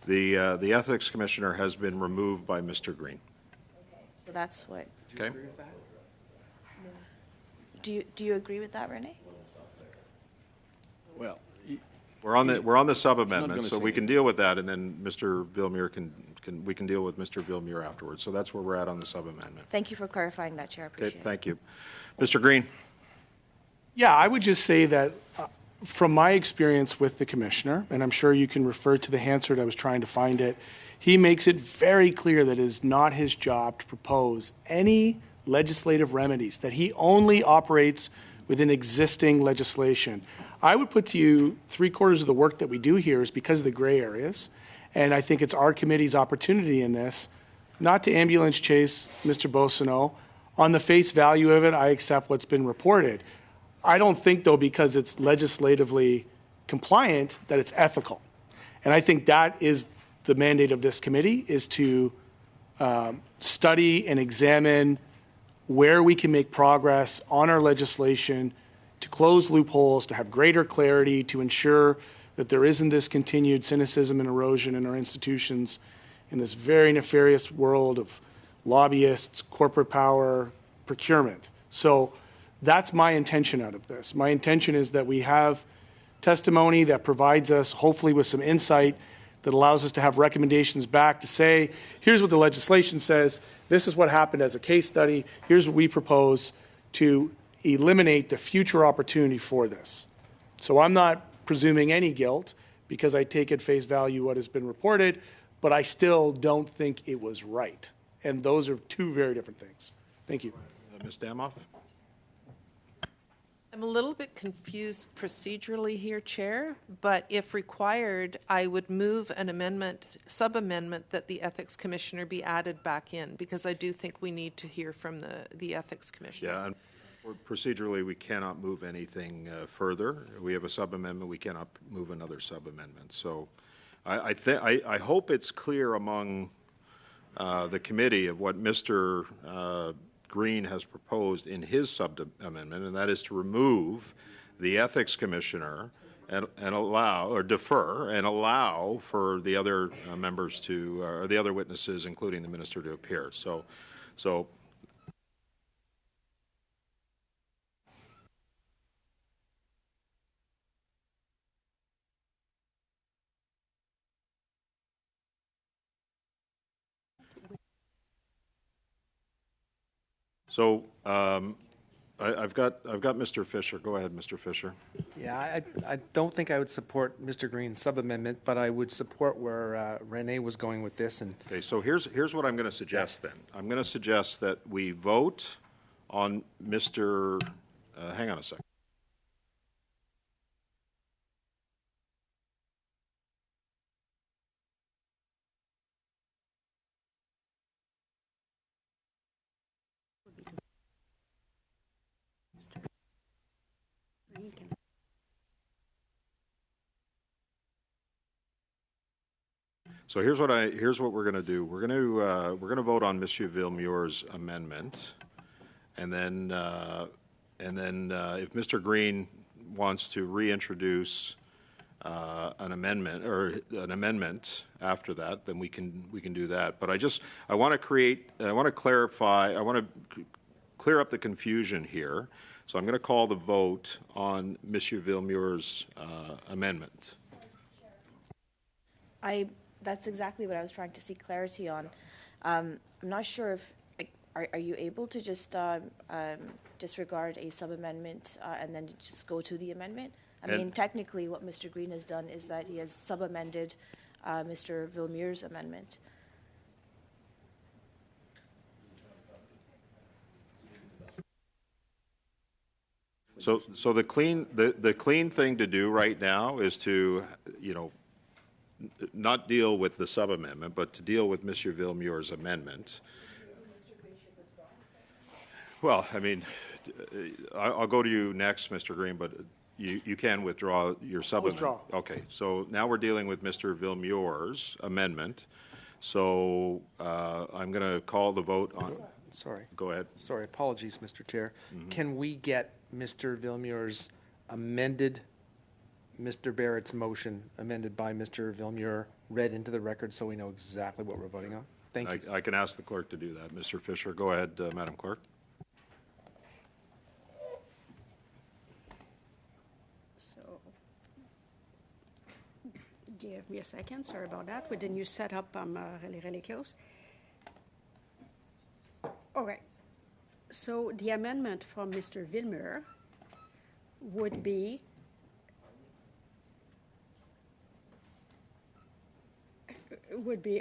Speaker 4: The ethics commissioner has been removed by Mr. Green.
Speaker 3: So that's what.
Speaker 4: Okay.
Speaker 3: Do you agree with that, Rene?
Speaker 12: Well,
Speaker 4: We're on the sub-amendment,
Speaker 12: gonna
Speaker 4: so
Speaker 12: say
Speaker 4: we can deal with that, and then Mr. Villemure we can deal with Mr. Villemure afterwards. So that's where we're at on the sub-amendment.
Speaker 3: Thank you for clarifying that, Chair. I
Speaker 4: Okay,
Speaker 3: appreciate it.
Speaker 4: thank you. Mr. Green?
Speaker 9: Yeah, I would just say that from my experience with the commissioner, and I'm sure you can refer to the Hansard, I was trying to find it, he makes it very clear that it is not his job to propose any legislative remedies, that he only operates within existing legislation. I would put to you 3/4 of the work that we do here is because of the gray areas, and I think it's our committee's opportunity in this, not to ambulance chase Mr. Boissonnault. On the face value of it, I accept what's been reported. I don't think, though, because it's legislatively compliant, that it's ethical. And I think that is the mandate of this committee, is to study and examine where we can make progress on our legislation, to close loopholes, to have greater clarity, to ensure that there isn't this continued cynicism and erosion in our institutions in this very nefarious world of lobbyists, corporate power, procurement. So that's my intention out of this. My intention is that we have testimony that provides us, hopefully, with some insight that allows us to have recommendations back to say, here's what the legislation says, this is what happened as a case study, here's what we propose to eliminate the future opportunity for this. So I'm not presuming any guilt because I take at face value what has been reported, but I still don't think it was right. And those are two very different things. Thank you.
Speaker 4: Ms. Damoff?
Speaker 7: I'm a little bit confused procedurally here, Chair, but if required, I would move an amendment, sub-amendment, that the Ethics Commissioner be added back in, because I do think we need to hear from the Ethics Commissioner.
Speaker 4: Yeah, and procedurally, we cannot move anything further. We have a sub-amendment, we cannot move another sub-amendment. So I hope it's clear among the committee of what Mr. Green has proposed in his sub-amendment, and that is to remove the Ethics Commissioner and allow, or defer, and allow for the other members to, or the other witnesses, including the minister, to appear. So I've got Mr. Fisher. Go ahead, Mr. Fisher.
Speaker 1: Yeah, I don't think I would support Mr. Green's sub-amendment, but I would support where Rene was going with this. And
Speaker 4: okay, so here's what I'm going to suggest then. I'm going to suggest that we vote on Mr. Hang on a second. So here's what we're going to do. We're going to vote on Monsieur Villemure's amendment, and then if Mr. Green wants to reintroduce an amendment after that, then we can do that. But I want to clarify, I want to clear up the confusion here. So I'm going to call the vote on Monsieur Villemure's amendment.
Speaker 3: That's exactly what I was trying to seek clarity on. I'm not sure if are you able to just disregard a sub-amendment and then just go to the amendment? I mean, technically, what Mr. Green has done is that he has sub-amended Mr. Villemur's amendment.
Speaker 4: So the clean thing to do right now is to, not deal with the sub-amendment, but to deal with Mr. Villemur's amendment. Well, I mean, I'll go to you next, Mr. Green, but you can withdraw your sub-amendment.
Speaker 9: withdraw.
Speaker 4: Okay, so now we're dealing with Mr. Villemur's amendment. So I'm going to call the vote on.
Speaker 1: Sorry.
Speaker 4: Go ahead.
Speaker 1: Sorry, apologies, Mr. Chair. Can we get Mr. Villemur's amended, Mr. Barrett's motion amended by Mr. Villemur read into the record so we know exactly what we're voting on? Thank you.
Speaker 4: I can ask the clerk to do that. Mr. Fisher, go ahead, Madam Clerk.
Speaker 10: So, give me a second. Sorry about that. With the new setup, I'm really close. All right. So the amendment from Mr. Villemur would be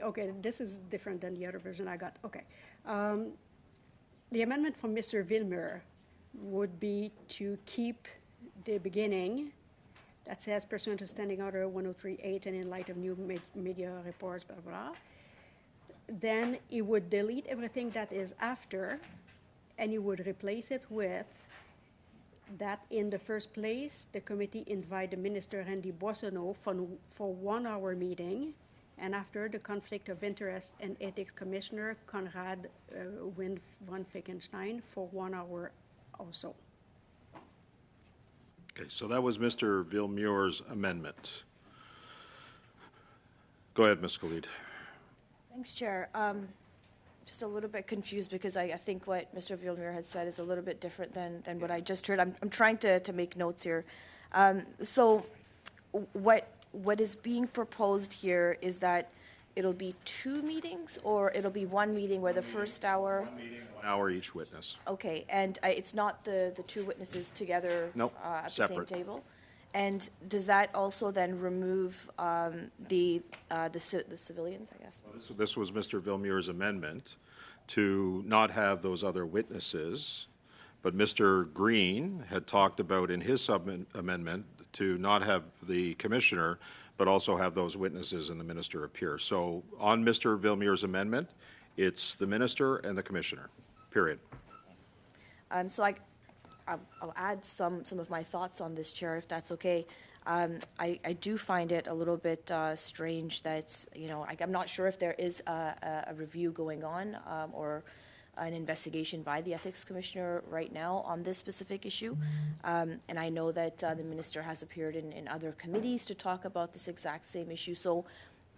Speaker 10: okay. This is different than the other version I got. Okay. The amendment from Mr. Villemur would be to keep the beginning that says pursuant to Standing Order 103.8 and in light of new media reports, blah, blah, blah. Then he would delete everything that is after, and he would replace it with that in the first place, the committee invite the Minister Randy Boissonneau for 1 hour meeting, and after the Conflict of Interest and Ethics Commissioner Conrad von Fickenstein for 1 hour also.
Speaker 4: Okay, so that was Mr. Villemur's amendment. Go ahead, Ms. Khalid.
Speaker 3: Thanks, Chair. Just a little bit confused because I think what Mr. Villemur had said is a little bit different than what I just heard. I'm trying to make notes here. So what is being proposed here is that it'll be 2 meetings or it'll be 1 meeting where the first hour?
Speaker 4: 1 meeting, 1 hour each witness.
Speaker 3: Okay, and it's not the 2 witnesses together
Speaker 4: Nope,
Speaker 3: at
Speaker 4: separate.
Speaker 3: the same table? And does that also then remove the civilians, I guess?
Speaker 4: So this was Mr. Villemur's amendment to not have those other witnesses, but Mr. Green had talked about in his sub-amendment to not have the commissioner, but also have those witnesses and the minister appear. So on Mr. Villemur's amendment, it's the minister and the commissioner, period.
Speaker 3: So I'll add some of my thoughts on this, Chair, if that's okay. I do find it a little bit strange that, I'm not sure if there is a review going on or an investigation by the Ethics Commissioner right now on this specific issue. And I know that the Minister has appeared in other committees to talk about this exact same issue. So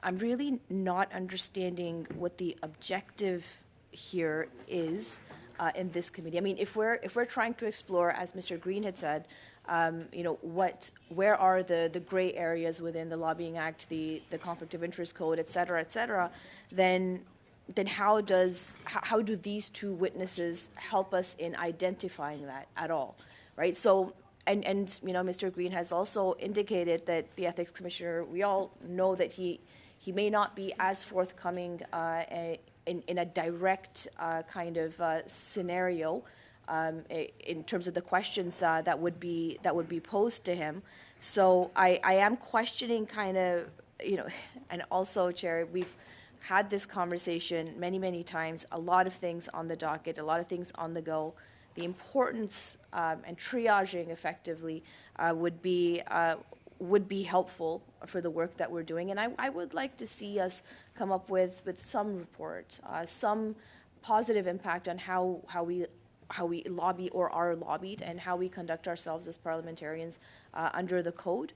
Speaker 3: I'm really not understanding what the objective here is in this committee. I mean, if we're trying to explore, as Mr. Green had said, where are the gray areas within the Lobbying Act, the Conflict of Interest Code, et cetera, then how do these 2 witnesses help us in identifying that at all, right? So, and Mr. Green has also indicated that the Ethics Commissioner, we all know that he may not be as forthcoming in a direct kind of scenario in terms of the questions that would be posed to him. So I am questioning kind of, and also, Chair, we've had this conversation many times, a lot of things on the docket, a lot of things on the go. The importance and triaging effectively would be helpful for the work that we're doing. And I would like to see us come up with some report, some positive impact on how we lobby or are lobbied and how we conduct ourselves as parliamentarians under the code.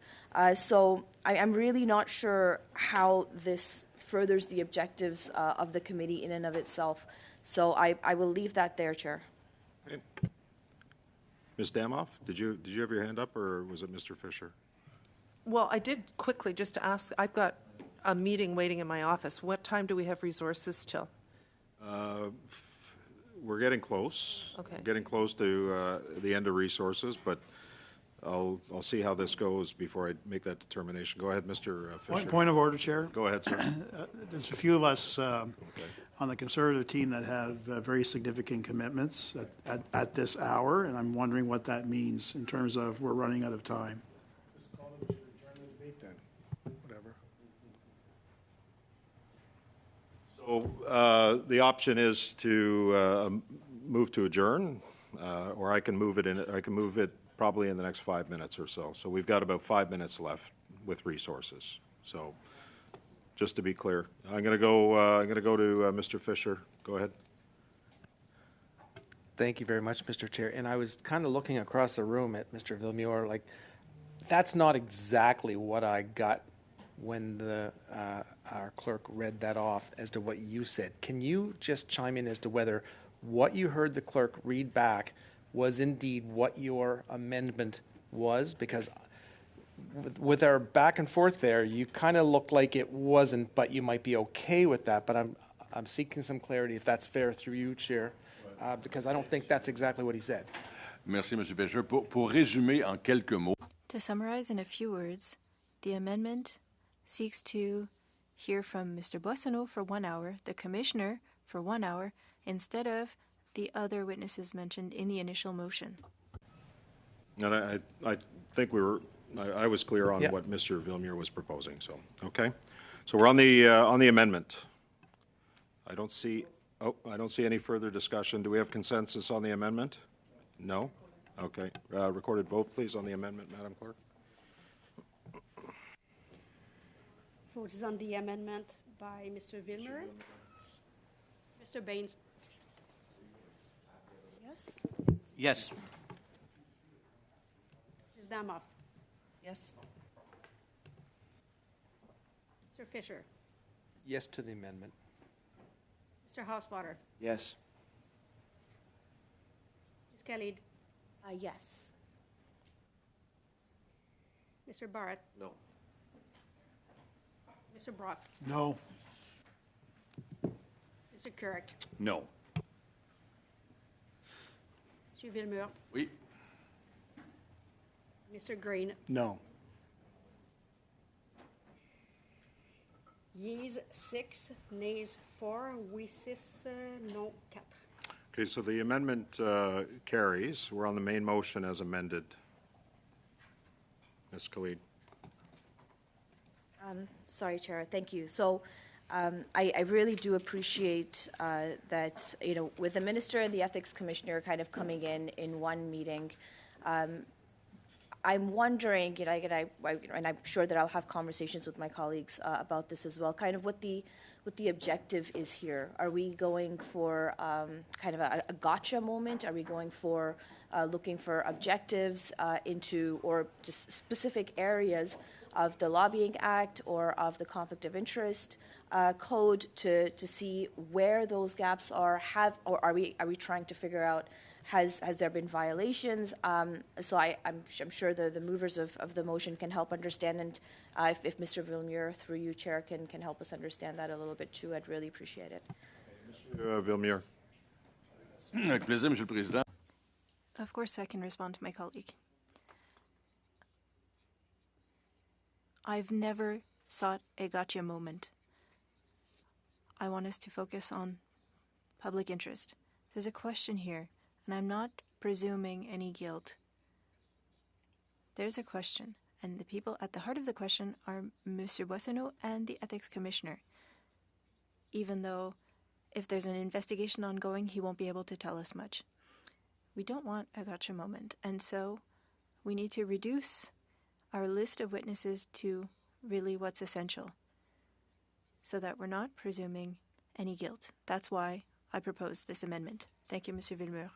Speaker 3: So I'm really not sure how this furthers the objectives of the committee in and of itself. So I will leave that there, Chair.
Speaker 4: Okay. Ms. Damoff, did you have your hand up, or was it Mr. Fisher?
Speaker 7: Well, I did quickly just to ask, I've got a meeting waiting in my office. What time do we have resources till?
Speaker 4: we're getting close.
Speaker 7: Okay.
Speaker 4: We're getting close to the end of resources, but I'll see how this goes before I make that determination. Go ahead, Mr. Fisher.
Speaker 14: Point of order, Chair.
Speaker 4: Go ahead, sir.
Speaker 14: There's a few of us on the Conservative team that have very significant commitments at this hour, and I'm wondering what that means in terms of we're running out of time.
Speaker 9: Just call it to adjourn the debate then, whatever.
Speaker 4: So the option is to move to adjourn, or I can move it probably in the next 5 minutes or so. So we've got about 5 minutes left with resources. So just to be clear, I'm going to go to Mr. Fisher. Go ahead.
Speaker 1: Thank you very much, Mr. Chair. And I was kind of looking across the room at Mr. Villemure, like, that's not exactly what I got when our clerk read that off as to what you said. Can you just chime in as to whether what you heard the clerk read back was indeed what your amendment was? Because with our back and forth there, you kind of looked like it wasn't, but you might be okay with that. But I'm seeking some clarity, if that's fair, through you, Chair, because I don't think that's exactly what he said.
Speaker 12: Merci, M. Fisher. Pour résumer en quelques mots.
Speaker 11: To summarize in a few words, the amendment seeks to hear from Mr. Boissonneau for 1 hour, the Commissioner for 1 hour, instead of the other witnesses mentioned in the initial motion.
Speaker 4: And I think I was clear on
Speaker 1: Yep.
Speaker 4: what Mr. Villemure was proposing, so, okay. So we're on the amendment. I don't see any further discussion. Do we have consensus on the amendment? No? Okay. Recorded vote, please, on the amendment, Madam Clerk.
Speaker 10: Vote is on the amendment by Mr. Vilmer. Mr. Baines. Yes.
Speaker 12: Yes.
Speaker 10: Ms. Damoff.
Speaker 7: Yes.
Speaker 10: Mr. Fisher.
Speaker 1: Yes to the amendment.
Speaker 10: Mr. Hauswater.
Speaker 13: Yes.
Speaker 10: Ms. Khalid.
Speaker 3: Yes.
Speaker 10: Mr. Barrett.
Speaker 8: No.
Speaker 10: Mr. Brock.
Speaker 14: No.
Speaker 10: Mr. Kirk.
Speaker 12: No.
Speaker 10: Mr. Villemure.
Speaker 12: Oui.
Speaker 10: Mr. Green.
Speaker 9: No.
Speaker 10: Yeas 6, nays 4, oui 6, non 4.
Speaker 4: Okay, so the amendment carries. We're on the main motion as amended. Ms. Khalid.
Speaker 3: Sorry, Chair. Thank you. So I really do appreciate that, with the Minister and the Ethics Commissioner kind of coming in one meeting, I'm wondering, and I'm sure that I'll have conversations with my colleagues about this as well, kind of what the objective is here. Are we going for kind of a gotcha moment? Are we going for looking for objectives into, or just specific areas of the Lobbying Act or of the Conflict of Interest Code to see where those gaps are? Or are we trying to figure out, has there been violations? So I'm sure the movers of the motion can help understand, and if Mr. Villemure, through you, Chair, can help us understand that a little bit too, I'd really appreciate it.
Speaker 4: Mr. Villemure.
Speaker 12: Avec plaisir, Monsieur le Président.
Speaker 11: Of course, I can respond to my colleague. I've never sought a gotcha moment. I want us to focus on public interest. There's a question here, and I'm not presuming any guilt. There's a question, and the people at the heart of the question are Monsieur Boissonneau and the Ethics Commissioner. Even though if there's an investigation ongoing, he won't be able to tell us much. We don't want a gotcha moment, and so we need to reduce our list of witnesses to really what's essential, so that we're not presuming any guilt. That's why I propose this amendment. Thank you, Monsieur Villemure.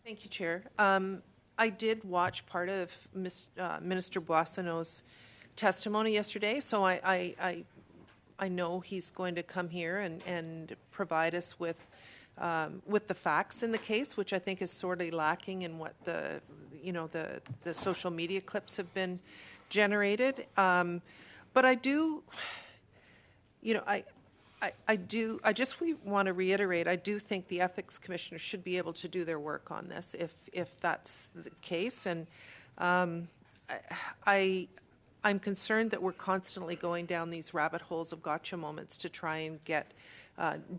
Speaker 7: Thank you, Chair. I did watch part of Minister Boissonneau's testimony yesterday, so I know he's going to come here and provide us with the facts in the case, which I think is sorely lacking in what the social media clips have been generated. But I do, I just want to reiterate, I do think the Ethics Commissioner should be able to do their work on this if that's the case. And I'm concerned that we're constantly going down these rabbit holes of gotcha moments to try and get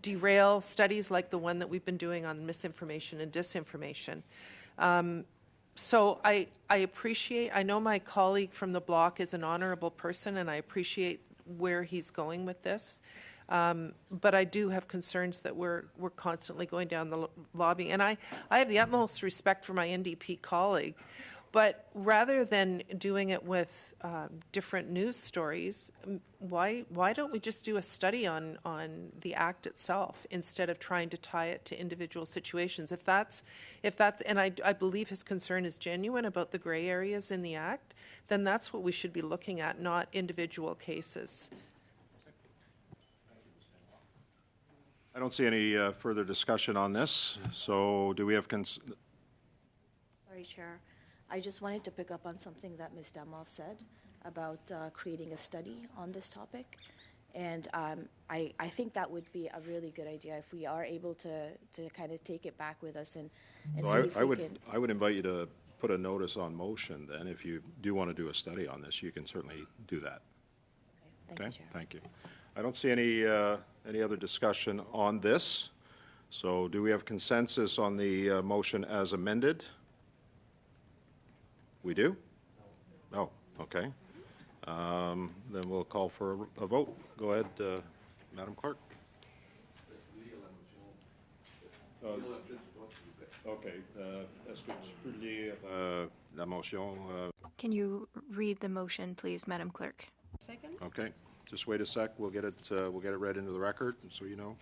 Speaker 7: derail studies like the one that we've been doing on misinformation and disinformation. So I appreciate, I know my colleague from the bloc is an honorable person, and I appreciate where he's going with this. But I do have concerns that we're constantly going down the lobby. And I have the utmost respect for my NDP colleague, but rather than doing it with different news stories, why don't we just do a study on the act itself instead of trying to tie it to individual situations? If that's, and I believe his concern is genuine about the gray areas in the act, then that's what we should be looking at, not individual cases.
Speaker 4: I don't see any further discussion on this. So do we have
Speaker 3: Sorry, Chair. I just wanted to pick up on something that Ms. Damov said about creating a study on this topic. And I think that would be a really good idea if we are able to kind of take it back with us and see if we can.
Speaker 4: I would invite you to put a notice on motion then. If you do want to do a study on this, you can certainly do that.
Speaker 3: Okay, thank you, Chair.
Speaker 4: Thank you. I don't see any other discussion on this. So do we have consensus on the motion as amended? We do? No. Oh, okay. Then we'll call for a vote. Go ahead, Madam Clerk. Okay. Est-ce que tu peux lire la motion?
Speaker 11: Can you read the motion, please, Madam Clerk?
Speaker 10: Second?
Speaker 4: Okay. Just wait a sec. We'll get it read into the record, so you know.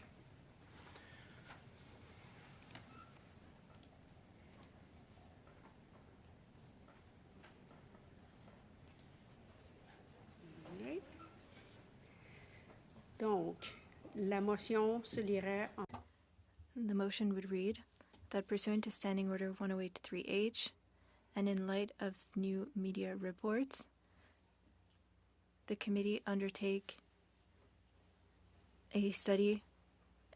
Speaker 10: Donc, la motion se lirait en...
Speaker 11: The motion would read that pursuant to Standing Order 108.3H, and in light of new media reports, the committee undertake a study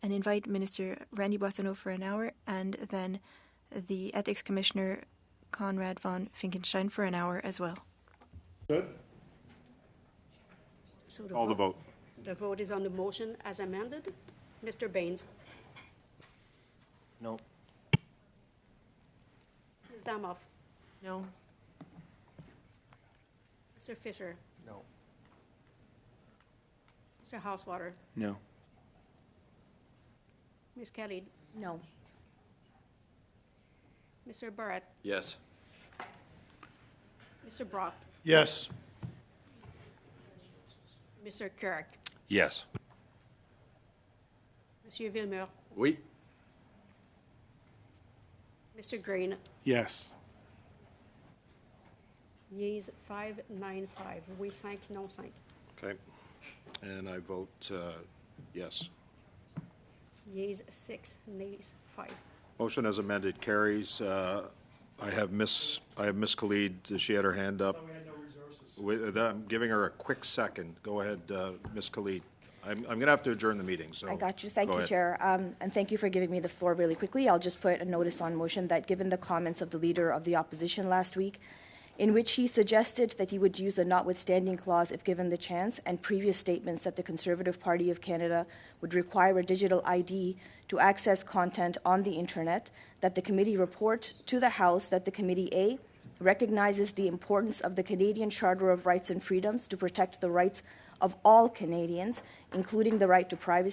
Speaker 11: and invite Minister Randy Boissonnault for an hour, and then the Ethics Commissioner Conrad von Finkenstein for an hour as well.
Speaker 4: Good.
Speaker 10: So
Speaker 4: Call the vote.
Speaker 10: The vote is on the motion as amended. Mr. Baines.
Speaker 13: No.
Speaker 10: Ms. Damov.
Speaker 7: No.
Speaker 10: Mr. Fisher.
Speaker 1: No.
Speaker 10: Mr. Housewater.
Speaker 13: No.
Speaker 10: Ms. Kelly.
Speaker 3: No.
Speaker 10: Mr. Barrett.
Speaker 8: Yes.
Speaker 10: Mr. Brock.
Speaker 14: Yes.
Speaker 10: Mr. Kirk.
Speaker 12: Yes.
Speaker 10: Monsieur Villemur.
Speaker 8: Oui.
Speaker 10: Mr. Green.
Speaker 9: Yes.
Speaker 10: Yeas 595. Oui 5, non 5.
Speaker 4: Okay. And I vote yes.
Speaker 10: Yeas 6, nays 5.
Speaker 4: Motion as amended carries. I have Miss Khalid. She had her hand up. I'm giving her a quick second. Go ahead, Miss Khalid. I'm going to have to adjourn the meeting. So
Speaker 3: I got you. Thank
Speaker 4: go
Speaker 3: you,
Speaker 4: ahead.
Speaker 3: Chair. And thank you for giving me the floor really quickly. I'll just put a notice on motion that given the comments of the Leader of the Opposition last week, in which he suggested that he would use the notwithstanding clause if given the chance, and previous statements that the Conservative Party of Canada would require a digital ID to access content on the internet, that the committee report to the House that the committee A, recognizes the importance of the Canadian Charter of Rights and Freedoms to protect the rights of all Canadians, including the right to privacy